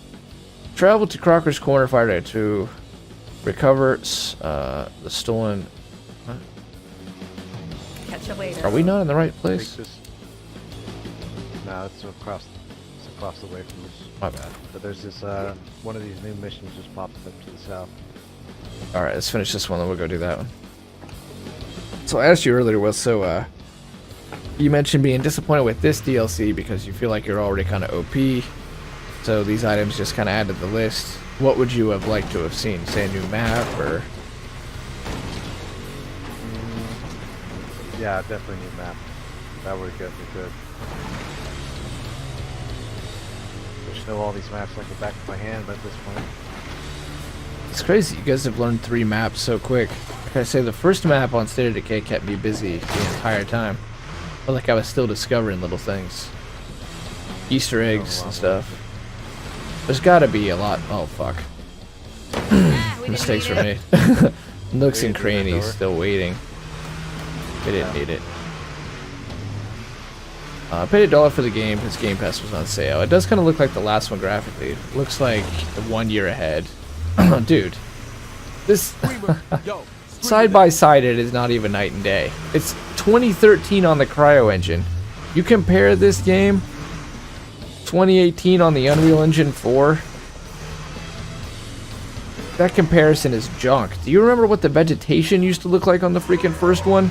Travel to Crocker's Corner Fire to recover the stolen... Catch you later. Are we not in the right Take place? this. No, it's across the way from us. My bad. But there's this one of these new missions just popped up to the south. Alright, let's finish this one, then we'll go do that one. So I asked you earlier, Will, so you mentioned being disappointed with this DLC because you feel like you're already kind of OP, so these items just kind of added to the list. What would you have liked to have seen? Say a new map, or... Yeah, definitely new map. That would be good. I just know all these maps like the back of my hand at this point. It's crazy, you guys have learned 3 maps so quick. Like I say, the first map on State of Decay kept me busy the entire time. Felt like I was still discovering little things. Easter eggs and stuff. There's gotta be a lot... Oh, fuck. Mistakes were made. Nooks and crannies still waiting. They didn't need it. I paid $1 for the game because Game Pass was on sale. It does kind of look like the last one graphically. It looks like 1 year ahead. Dude, this side by side, it is not even night and day. It's 2013 on the Cryo engine. You compare this game 2018 on the Unreal Engine 4. That comparison is junk. Do you remember what the vegetation used to look like on the freaking first one?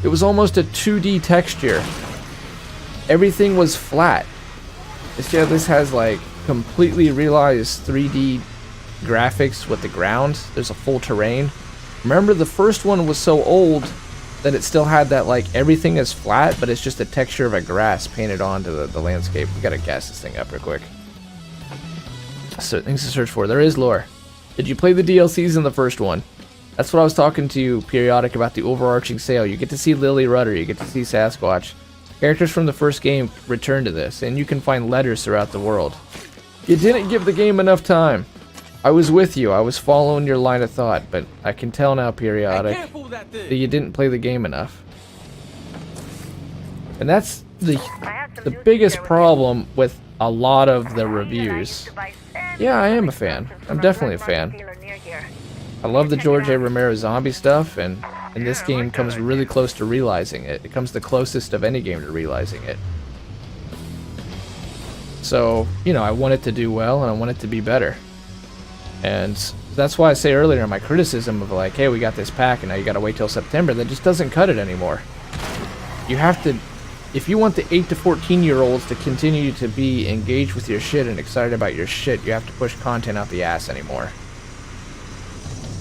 It was almost a 2D texture. Everything was flat. This has like completely realized 3D graphics with the ground. There's a full terrain. Remember, the first one was so old that it still had that, like, everything is flat, but it's just a texture of a grass painted onto the landscape. We gotta gas this thing up real quick. So, things to search for. There is lore. Did you play the DLCs in the first one? That's what I was talking to you periodic about, the overarching sale. You get to see Lily Rudder, you get to see Sasquatch. Characters from the first game return to this, and you can find letters throughout the world. You didn't give the game enough time. I was with you, I was following your line of thought, but I can tell now, periodic, that you didn't play the game enough. And that's the biggest problem with a lot of the reviews. Yeah, I am a fan. I'm definitely a fan. I love the George A. Romero zombie stuff, and this game comes really close to realizing it. It comes the closest of any game to realizing it. So, you know, I want it to do well, and I want it to be better. And that's why I say earlier in my criticism of like, hey, we got this pack, and now you gotta wait till September, that just doesn't cut it anymore. You have to, if you want the 8 to 14-year-olds to continue to be engaged with your shit and excited about your shit, you have to push content out the ass anymore.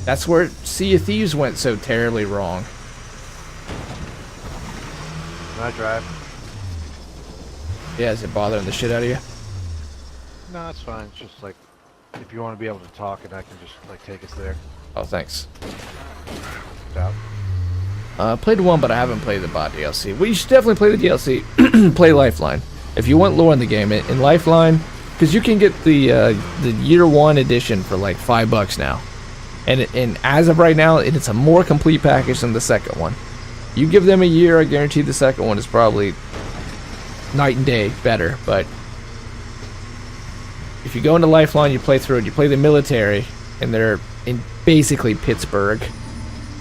That's where Sea of Thieves went so terribly wrong. Can I drive? Yeah, is it bothering the shit out of you? No, it's fine. It's just like, if you want to be able to talk, and I can just like take us there. Oh, thanks. Out. Played one, but I haven't played the bot DLC. Well, you should definitely play the DLC. Play Lifeline. If you want lore in the game, in Lifeline, because you can get the year one edition for like $5 now. And as of right now, it's a more complete package than the second one. You give them a year, I guarantee the second one is probably night and day better. But if you go into Lifeline, you play through it, you play the military, and they're in basically Pittsburgh,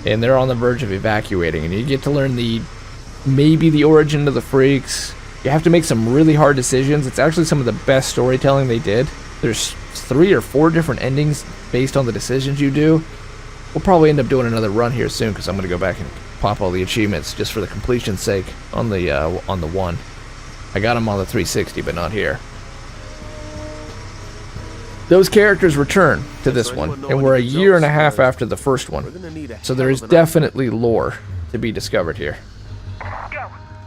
and they're on the verge of evacuating, and you get to learn maybe the origin of the freaks. You have to make some really hard decisions. It's actually some of the best storytelling they did. There's 3 or 4 different endings based on the decisions you do. We'll probably end up doing another run here soon, because I'm going to go back and pop all the achievements just for the completion's sake on the one. I got them on the 360, but not here. Those characters return to this one, and we're a year and a half after the first one. So there is definitely lore to be discovered here.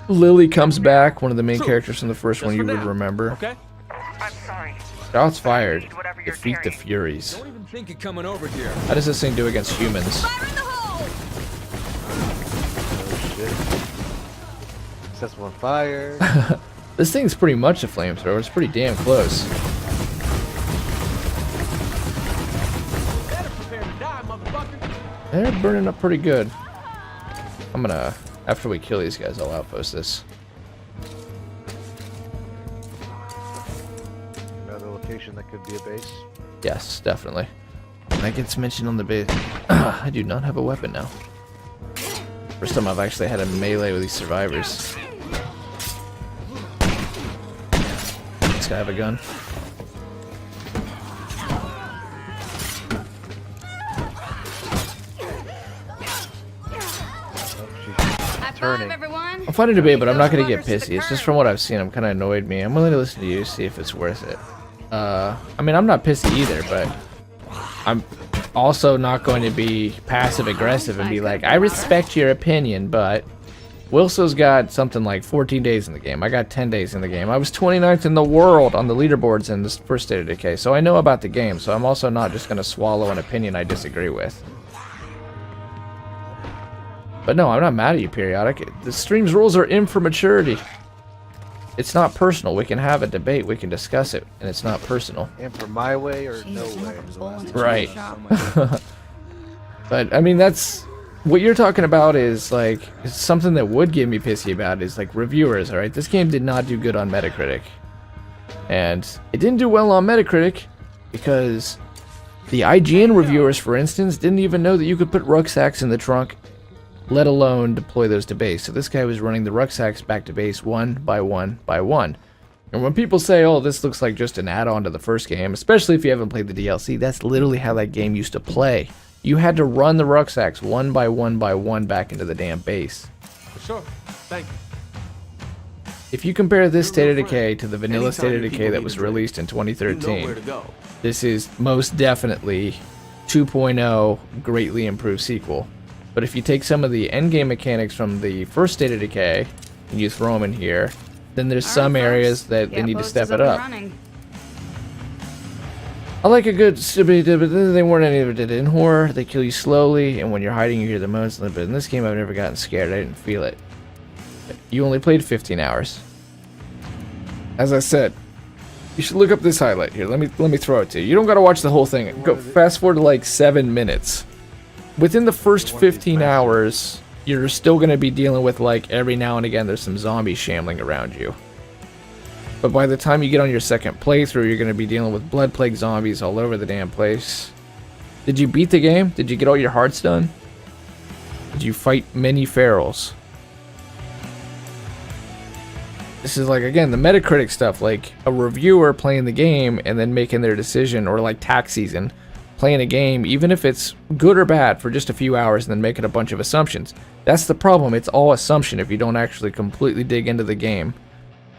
Lily comes back, one of the main characters from the first one you would remember. Okay. I'm sorry. Shots fired. Defeat the Furies. Don't even think of coming over here. How does this thing do against humans? Oh shit. Sets one on fire. This thing's pretty much a flamethrower. It's pretty damn close. Better prepare to die, motherfucker. They're burning up pretty good. I'm gonna, after we kill these guys, I'll outpost this. Another location that could be a base. Yes, definitely. That gets mentioned on the base. I do not have a weapon now. First time I've actually had a melee with these survivors. This guy have a gun? Turning. Everyone. I'm fine to debate, but I'm not gonna get pissy. It's just from what I've seen, I'm kind of annoyed me. I'm willing to listen to you, see if it's worth it. I mean, I'm not pissy either, but I'm also not going to be passive aggressive and be like, I respect your opinion, but Wilso's got something like 14 days in the game. I got 10 days in the game. I was 29th in the world on the leaderboards in this first State of Decay, so I know about the game, so I'm also not just going to swallow an opinion I disagree with. But no, I'm not mad at you, Periodic. The stream's rules are in for maturity. It's not personal. We can have a debate. We can discuss it, and it's not personal. And for my way or no way. Right. But, I mean, that's... What you're talking about is, like, something that would get me pissy about is, like, reviewers, alright? This game did not do good on Metacritic. And it didn't do well on Metacritic because the IGN reviewers, for instance, didn't even know that you could put rucksacks in the trunk, let alone deploy those to base. So this guy was running the rucksacks back to base one by one by one. And when people say, oh, this looks like just an add-on to the first game, especially if you haven't played the DLC, that's literally how that game used to play. You had to run the rucksacks one by one back into the damn base. For sure. Thank you. If you compare this State of Decay to the vanilla State of Decay that was released in You know where 2013, to go. this is most definitely 2.0 greatly improved sequel. But if you take some of the endgame mechanics from the first State of Decay and you throw them in here, then there's some Alright, areas folks, that the they need to outpost step is it and up. running. I like a good but they weren't any of it in horror. They kill you slowly, and when you're hiding, you hear the moans. But in this game, I've never gotten scared. I didn't feel it. You only played 15 hours. As I said, you should look up this highlight here. Let me throw it to you. You don't gotta watch the whole thing. Go fast forward to like 7 minutes. Within the first 15 hours, you're still gonna be dealing with like every now and again there's some zombies shambling around you. But by the time you get on your second playthrough, you're gonna be dealing with blood plague zombies all over the damn place. Did you beat the game? Did you get all your hearts done? Did you fight many ferals? This is like, again, the Metacritic stuff, like a reviewer playing the game and then making their decision, or like tax season, playing a game, even if it's good or bad, for just a few hours and then making a bunch of assumptions. That's the problem. It's all assumption if you don't actually completely dig into the game.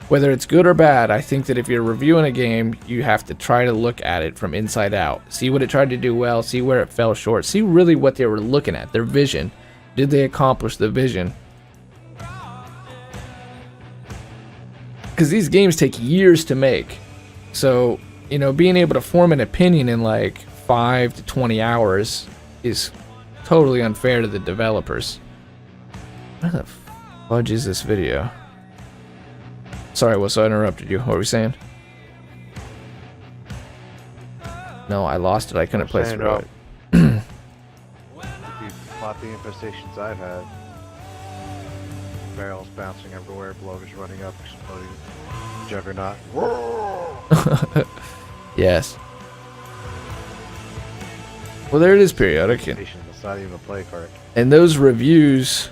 Whether it's good or bad, I think that if you're reviewing a game, you have to try to look at it from inside out. See what it tried to do well, see where it fell short, see really what they were looking at, their vision. Did they accomplish the vision? Because these games take years to make. So, you know, being able to form an opinion in like 5 to 20 hours is totally unfair to the developers. Where the fudge is this video? Sorry, Wilson, I interrupted you. What were we saying? No, I lost it. I couldn't play through it. If you fought the infestations I've had, barrels bouncing everywhere, bloaters running up, exploding, juggernaut. Yes. Well, there it is, periodic. It's not even a play card. And those reviews,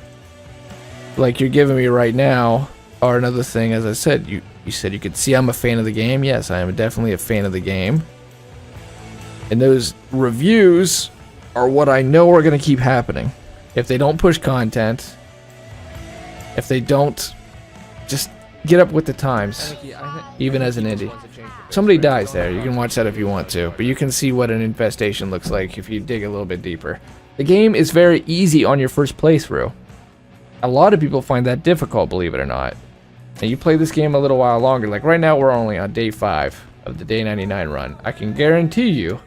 like you're giving me right now, are another thing. As I said, you said you could see I'm a fan of the game. Yes, I am definitely a fan of the game. And those reviews are what I know are going to keep happening. If they don't push content, if they don't just get up with the times, even as an indie. Somebody dies there. You can watch that if you want to, but you can see what an infestation looks like if you dig a little bit deeper. The game is very easy on your first playthrough. A lot of people find that difficult, believe it or not. And you play this game a little while longer. Like right now, we're only on day 5 of the day 99 run. I can guarantee you,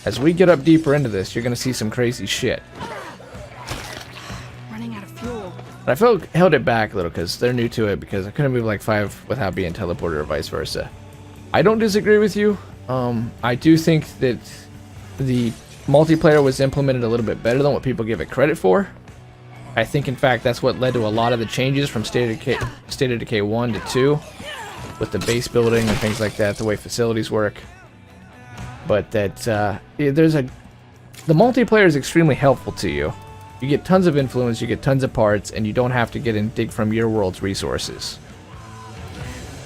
as we get up deeper into this, you're gonna see some crazy shit. Running out of fuel. I held it back a little because they're new to it, because I couldn't move like 5 without being teleported or vice versa. I don't disagree with you. I do think that the multiplayer was implemented a little bit better than what people give it credit for. I think, in fact, that's what led to a lot of the changes from State of Decay 1 to 2, with the base building and things like that, the way facilities work. But that the multiplayer is extremely helpful to you. You get tons of influence, you get tons of parts, and you don't have to get and dig from your world's resources.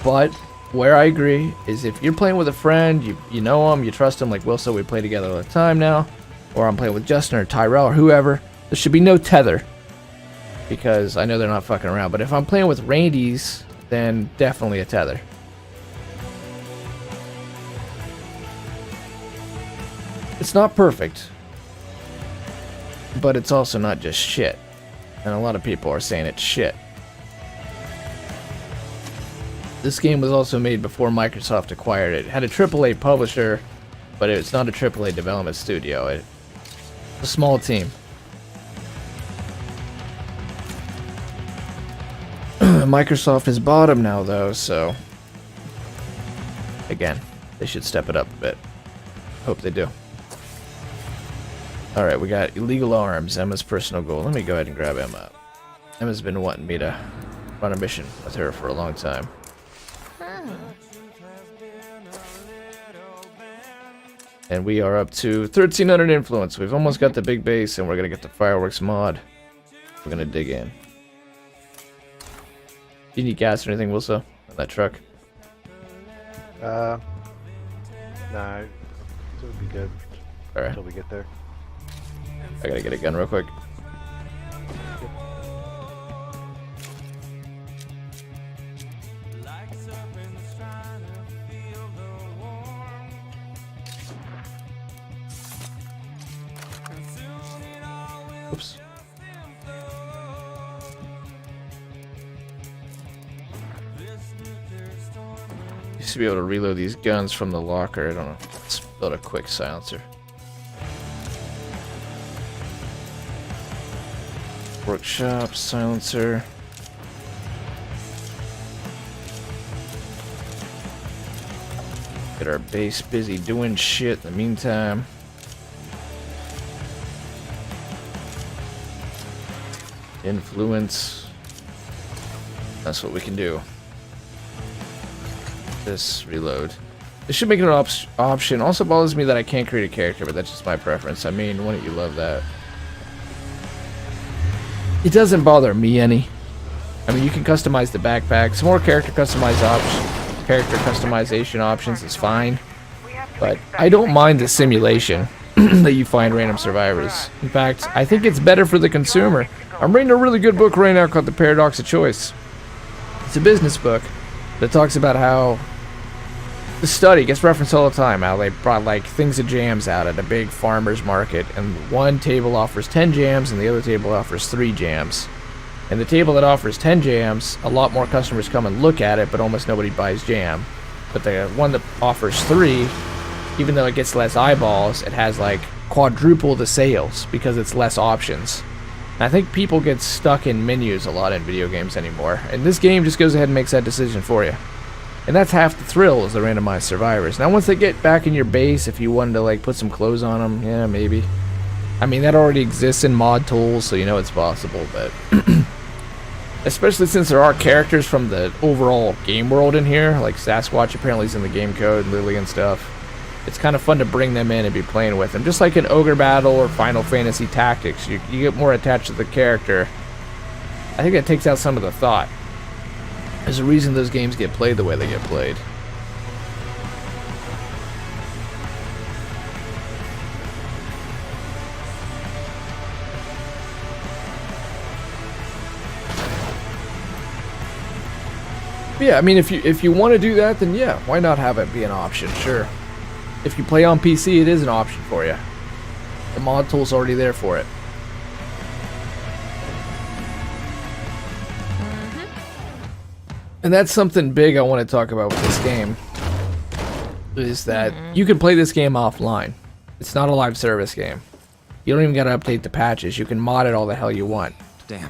But where I agree is if you're playing with a friend, you know them, you trust them, like Will said, we play together all the time now, or I'm playing with Justin or Tyrell or whoever, there should be no tether, because I know they're not fucking around. But if I'm playing with Randy's, then definitely a tether. It's not perfect, but it's also not just shit. And a lot of people are saying it's shit. This game was also made before Microsoft acquired it. It had a AAA publisher, but it's not a AAA development studio. It's a small team. Microsoft has bought them now, though, so again, they should step it up a bit. Hope they do. Alright, we got illegal arms, Emma's personal goal. Let me go ahead and grab Emma. Emma's been wanting me to run a mission with her for a long time. And we are up to 1300 influence. We've almost got the big base, and we're going to get the fireworks mod. We're going to dig in. Do you need gas or anything, Wilson, on that truck? Nah, it would be good Alright, until we get there. I gotta get a gun real quick. Oops. Used to be able to reload these guns from the locker. I don't know. Let's build a quick silencer. Workshop, silencer. Get our base busy doing shit in the meantime. Influence. That's what we can do. This reload. This should make it an option. Also bothers me that I can't create a character, but that's just my preference. I mean, wouldn't you love that? It doesn't bother me any. I mean, you can customize the backpack. Some more character customization options is fine. But I don't mind the simulation that you find random survivors. In fact, I think it's better for the consumer. I'm reading a really good book right now called The Paradox of Choice. It's a business book that talks about how the study gets referenced all the time, how they brought like things of jams out at a big farmer's market, and one table offers 10 jams and the other table offers 3 jams. And the table that offers 10 jams, a lot more customers come and look at it, but almost nobody buys jam. But the one that offers 3, even though it gets less eyeballs, it has like quadruple the sales because it's less options. And I think people get stuck in menus a lot in video games anymore, and this game just goes ahead and makes that decision for you. And that's half the thrill, is the randomized survivors. Now once they get back in your base, if you wanted to like put some clothes on them, yeah, maybe. I mean, that already exists in mod tools, so you know it's possible, but especially since there are characters from the overall game world in here, like Sasquatch apparently is in the game code, Lily and stuff. It's kind of fun to bring them in and be playing with them. Just like in Ogre Battle or Final Fantasy Tactics, you get more attached to the character. I think that takes out some of the thought. There's a reason those games get played the way they get played. Yeah, I mean, if you want to do that, then yeah, why not have it be an option? Sure. If you play on PC, it is an option for you. The mod tool's already there for it. And that's something big I want to talk about with this game, is that you can play this game offline. It's not a live service game. You don't even got to update the patches. You can mod it all the hell you want. Damn.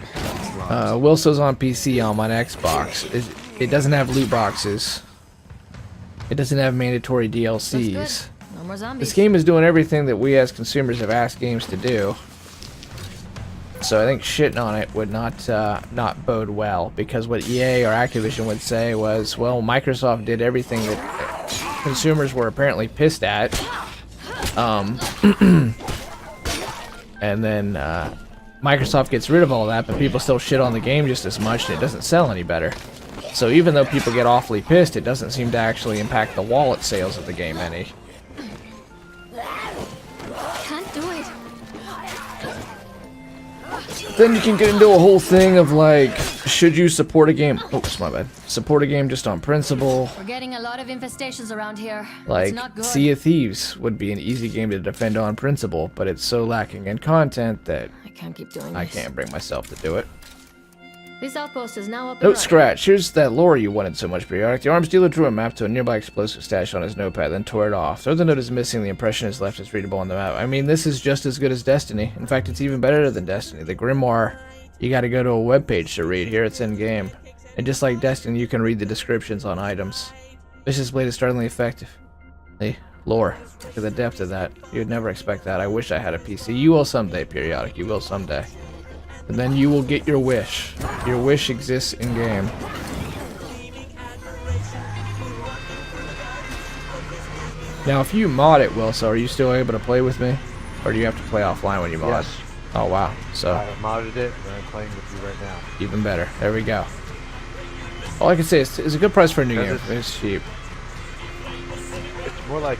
Wilson's on PC, I'm on Xbox. It doesn't have loot boxes. It doesn't have mandatory DLCs. No more zombies. This game is doing everything that we as consumers have asked games to do. So I think shitting on it would not bode well, because what EA or Activision would say was, well, Microsoft did everything that consumers were apparently pissed at. And then Microsoft gets rid of all that, but people still shit on the game just as much, and it doesn't sell any better. So even though people get awfully pissed, it doesn't seem to actually impact the wallet sales of the game any. Can't do it. Then you can get into a whole thing of like, should you support a game? Oops, my bad. Support a game just on principle. We're getting a lot of infestations around here. Like, it's not good. Sea of Thieves would be an easy game to defend on principle, but it's so lacking in content that I can't keep doing I this. can't bring myself to do it. This outpost is now up and Note running. scratch. Here's that lore you wanted so much, Periodic. The arms dealer drew a map to a nearby explosive stash on his notepad, then tore it off. Though the note is missing, the impression is left as readable on the map. I mean, this is just as good as Destiny. In fact, it's even better than Destiny. The Grimoire, you gotta go to a webpage to read. Here it's in-game. And just like Destiny, you can read the descriptions on items. Vicious Blade is startlingly effective. The lore. Look at the depth of that. You'd never expect that. I wish I had a PC. You will someday, Periodic. You will someday. And then you will get your wish. Your wish exists in-game. Now, if you mod it, Wilson, are you still able to play with me? Or do you have to play offline when you mod? Yes. Oh, wow. So, I modded it, and I'm playing with you right now. even better. There we go. All I can say is it's a good price for a new game. It's cheap. It's more like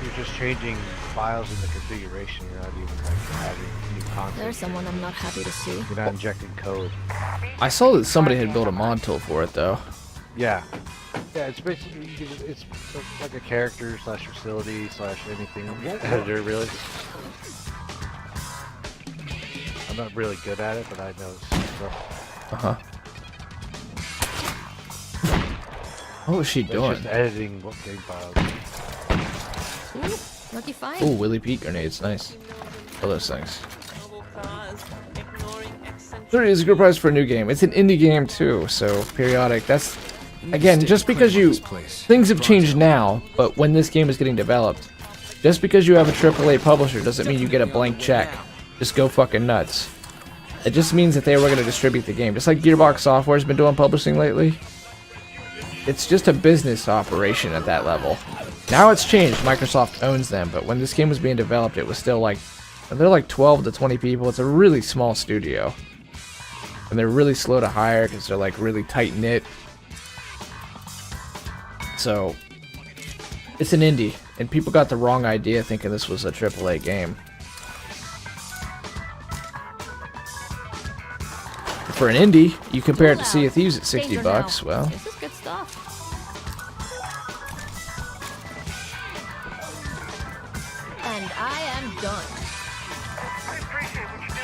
you're just changing files in the configuration. You're not even like having new content. There's someone I'm not happy to see. You're not injecting code. I saw that somebody had built a mod tool for it, though. Yeah. Yeah, it's basically, it's like a character slash facility slash anything editor, really. not really good at it, but I know stuff. Uh-huh. What was she It's doing? just editing what game files. Ooh, lucky find. Ooh, Willy Pete grenades. Nice. All those things. 30 is a good price for a new game. It's an indie game too, so periodic. That's again just because things have changed now, but when this game is getting developed, just because you have a AAA publisher doesn't mean you get a blank check. Just go fucking nuts. It just means that they were going to distribute the game, just like Gearbox Software's been doing publishing lately. It's just a business operation at that level. Now it's changed. Microsoft owns them, but when this game was being developed, it was still like they're like 12 to 20 people. It's a really small studio. And they're really slow to hire because they're like really tight-knit. So, it's an indie. And people got the wrong idea thinking this was a AAA game. For an indie, you compare it to Sea of Thieves at 60 Danger bucks. now. Well, This is good stuff. And I am done.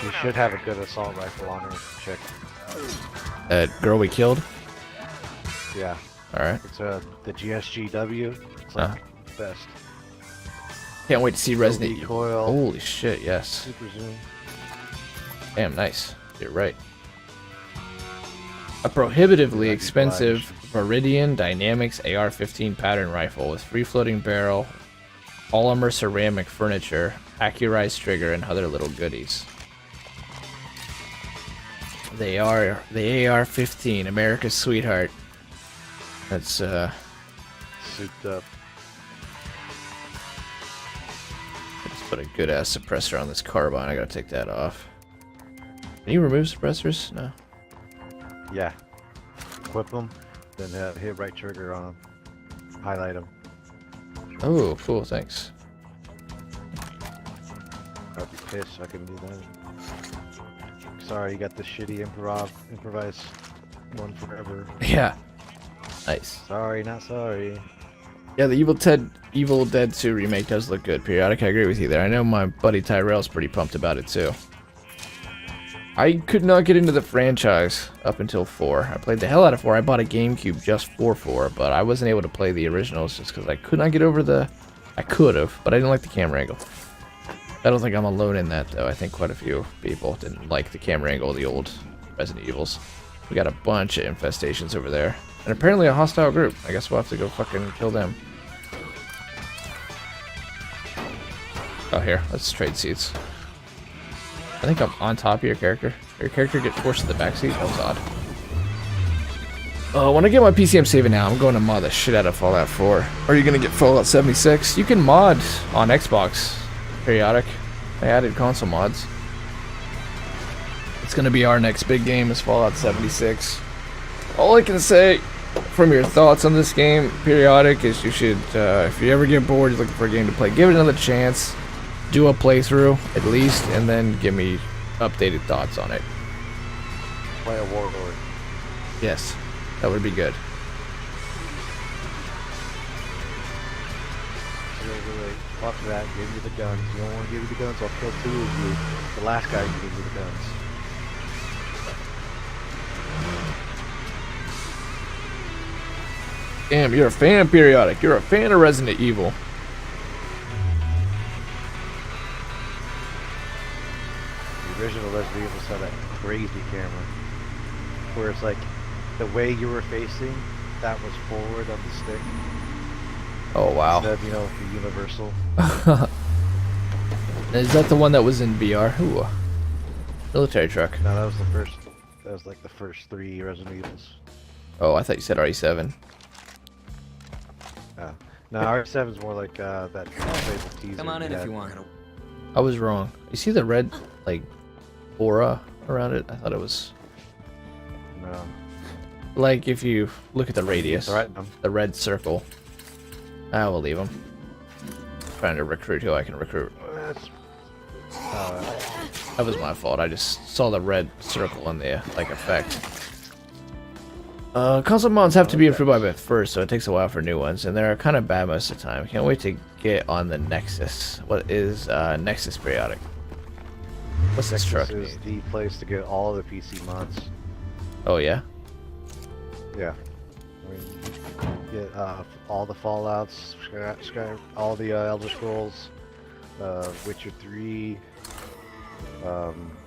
You should have a good assault rifle on her, chick. girl we killed. Yeah. Alright. It's the GSGW. It's like best. Can't wait to see Resident Evil. Recoil. Holy shit, yes. Super zoom. Damn, nice. You're right. A prohibitively expensive Viridian Dynamics AR-15 pattern rifle with free-floating barrel, polymer ceramic furniture, accurized trigger, and other little goodies. They are the AR-15, America's sweetheart. That's Souped up. let's put a good ass suppressor on this carbine. I gotta take that off. Can you remove suppressors? No. Yeah. Equip them, then hit right trigger on them. Highlight them. Oh, cool. Thanks. I'd be pissed I couldn't do that. Sorry, you got the shitty improvised one forever. Yeah. Nice. Sorry, not sorry. Yeah, the Evil Dead 2 remake does look good. Periodic, I agree with you there. I know my buddy Tyrell's pretty pumped about it too. I could not get into the franchise up until 4. I played the hell out of 4. I bought a GameCube just for 4, but I wasn't able to play the originals just because I could not get over the... I could have, but I didn't like the camera angle. I don't think I'm alone in that, though. I think quite a few people didn't like the camera angle of the old Resident Evils. We got a bunch of infestations over there. And apparently a hostile group. I guess we'll have to go fucking kill them. Oh, here. Let's trade seats. I think I'm on top of your character. Your character get forced to the back seat? That was odd. When I get my PC, I'm saving now. I'm going to mod the shit out of Fallout 4. Are you going to get Fallout 76? You can mod on Xbox. Periodic. They added console mods. It's going to be our next big game is Fallout 76. All I can say from your thoughts on this game, Periodic, is you should, if you ever get bored, you're looking for a game to play, give it another chance. Do a playthrough, at least, and then give me updated thoughts on it. Play a warlord. Yes, that would be good. Really, fuck that. Give me the guns. You don't want to give me the guns, I'll kill 2 of you. The last guy can give me the guns. Damn, you're a fan, Periodic. You're a fan of Resident Evil. The original Resident Evil had that crazy camera. Where it's like, the way you were facing, that was forward on the stick. Oh, wow. Instead of, you know, the universal. Is that the one that was in VR? Ooh. Military truck. No, that was the first. That was like the first 3 Resident Evils. Oh, I thought you said RE7. No, R7's more like that teaser. Come on in if you want. I was wrong. You see the red, like, aura around it? I thought it was... No. Like, if you look at the radius, Alright, the red circle. I will leave him. Trying to recruit who I can recruit. That was my fault. I just saw the red circle in the, like, effect. Console mods have to be approved by Beth first, so it takes a while for new ones, and they're kind of bad most of the time. Can't wait to get on the Nexus. What is Nexus Periodic? What's this truck This is need? the place to get all the PC mods. Oh yeah. Yeah. I mean, get all the Fallouts, all the Elder Scrolls, Witcher 3,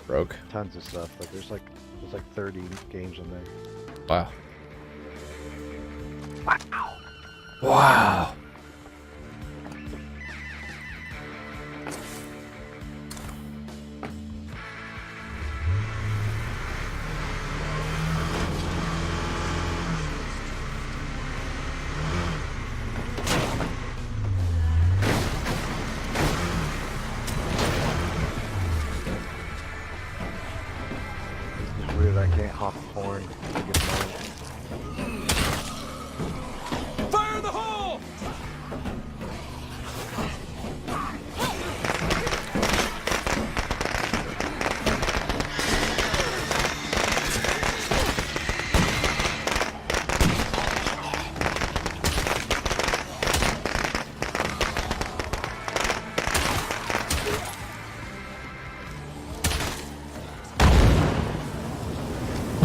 Broke. tons of stuff. Like there's like 30 games in there. Wow. Wow. It's weird. I can't hop the horn. To get mine. Fire in the hole!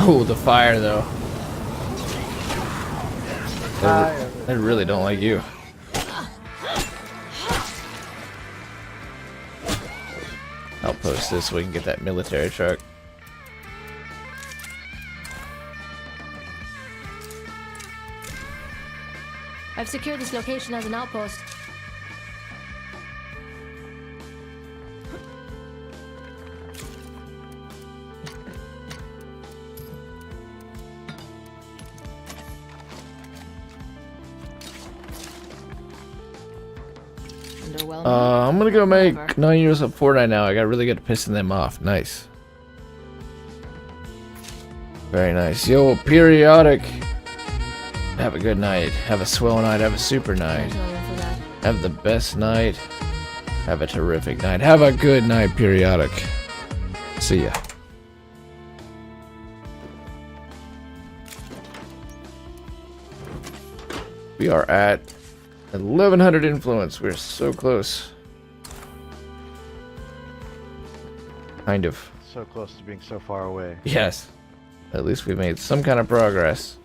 Oh, the fire though. They really don't like you. Outpost this so we can get that military truck. I've secured this location as an outpost. Underwhelming. I'm gonna go make 9 years of Fortnite now. I got really good at pissing them off. Nice. Very nice. Yo, periodic. Have a good night. Have a swell night. Have a super night. There's no room for that. Have the best night. Have a terrific night. Have a good night, periodic. See ya. We are at 1100 influence. We're so close. Kind of. So close to being so far away. Yes. At least we made some kind of progress.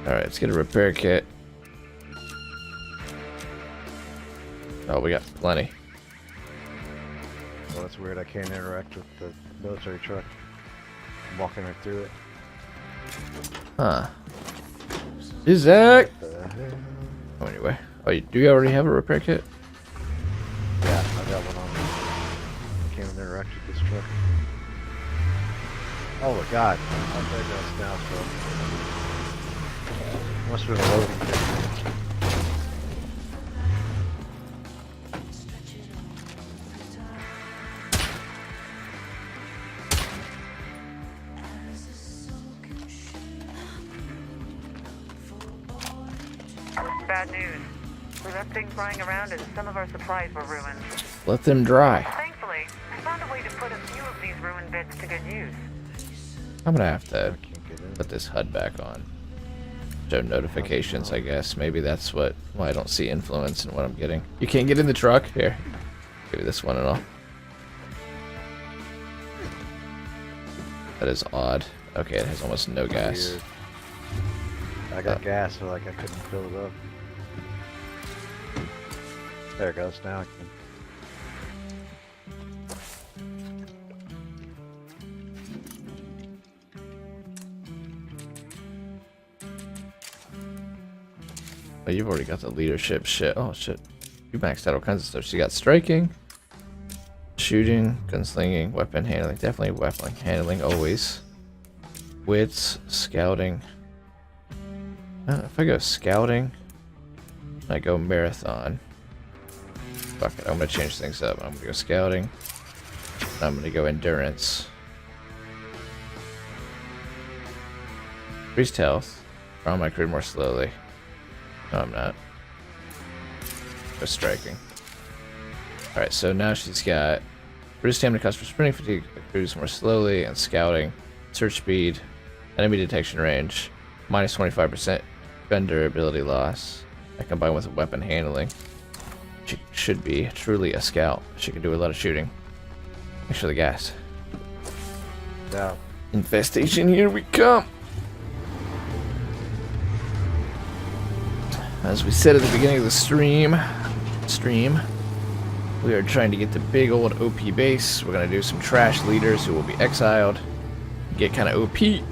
Alright, let's get a repair kit. Oh, we got plenty. Well, that's weird. I can't interact with the military truck. I'm walking right through it. Huh. Isaac! What the hell? Oh, anyway. Oh, do you already have a repair kit? Yeah, I got one on me. I can't interact with this truck. Oh my god. I'll take that now, so. Must have been a loading kit. Bad news. We left things lying around and some of our supplies were ruined. Let them dry. Thankfully, I found a way to put a few of these ruined bits to good use. I'm gonna have to I can't get in. put this HUD back on. Show notifications, I guess. Maybe that's why I don't see influence in what I'm getting. You can't get in the truck? Here. Give you this one and all. That is odd. Okay, it has almost no gas. Weird. I got gas, so like I couldn't fill it up. There it goes. Now I can. Oh, you've already got the leadership shit. Oh shit. You maxed out all kinds of stuff. So you got striking, shooting, gunslinging, weapon handling. Definitely weapon handling always. Wits, scouting. If I go scouting, I go marathon. Fuck it, I'm gonna change things up. I'm gonna go scouting. I'm gonna go endurance. Increased health. Or am I create more slowly? No, I'm not. Go striking. Alright, so now she's got reduced stamina cost for sprinting, fatigue accrues more slowly, and scouting. Search speed, enemy detection range, minus 25% gun durability loss. That combined with weapon handling. She should be truly a scout. She can do a lot of shooting. Make sure the gas. Yeah. Infestation, here we come. As we said at the beginning of the stream, we are trying to get the big old OP base. We're gonna do some trash leaders who will be exiled, get kind of OP.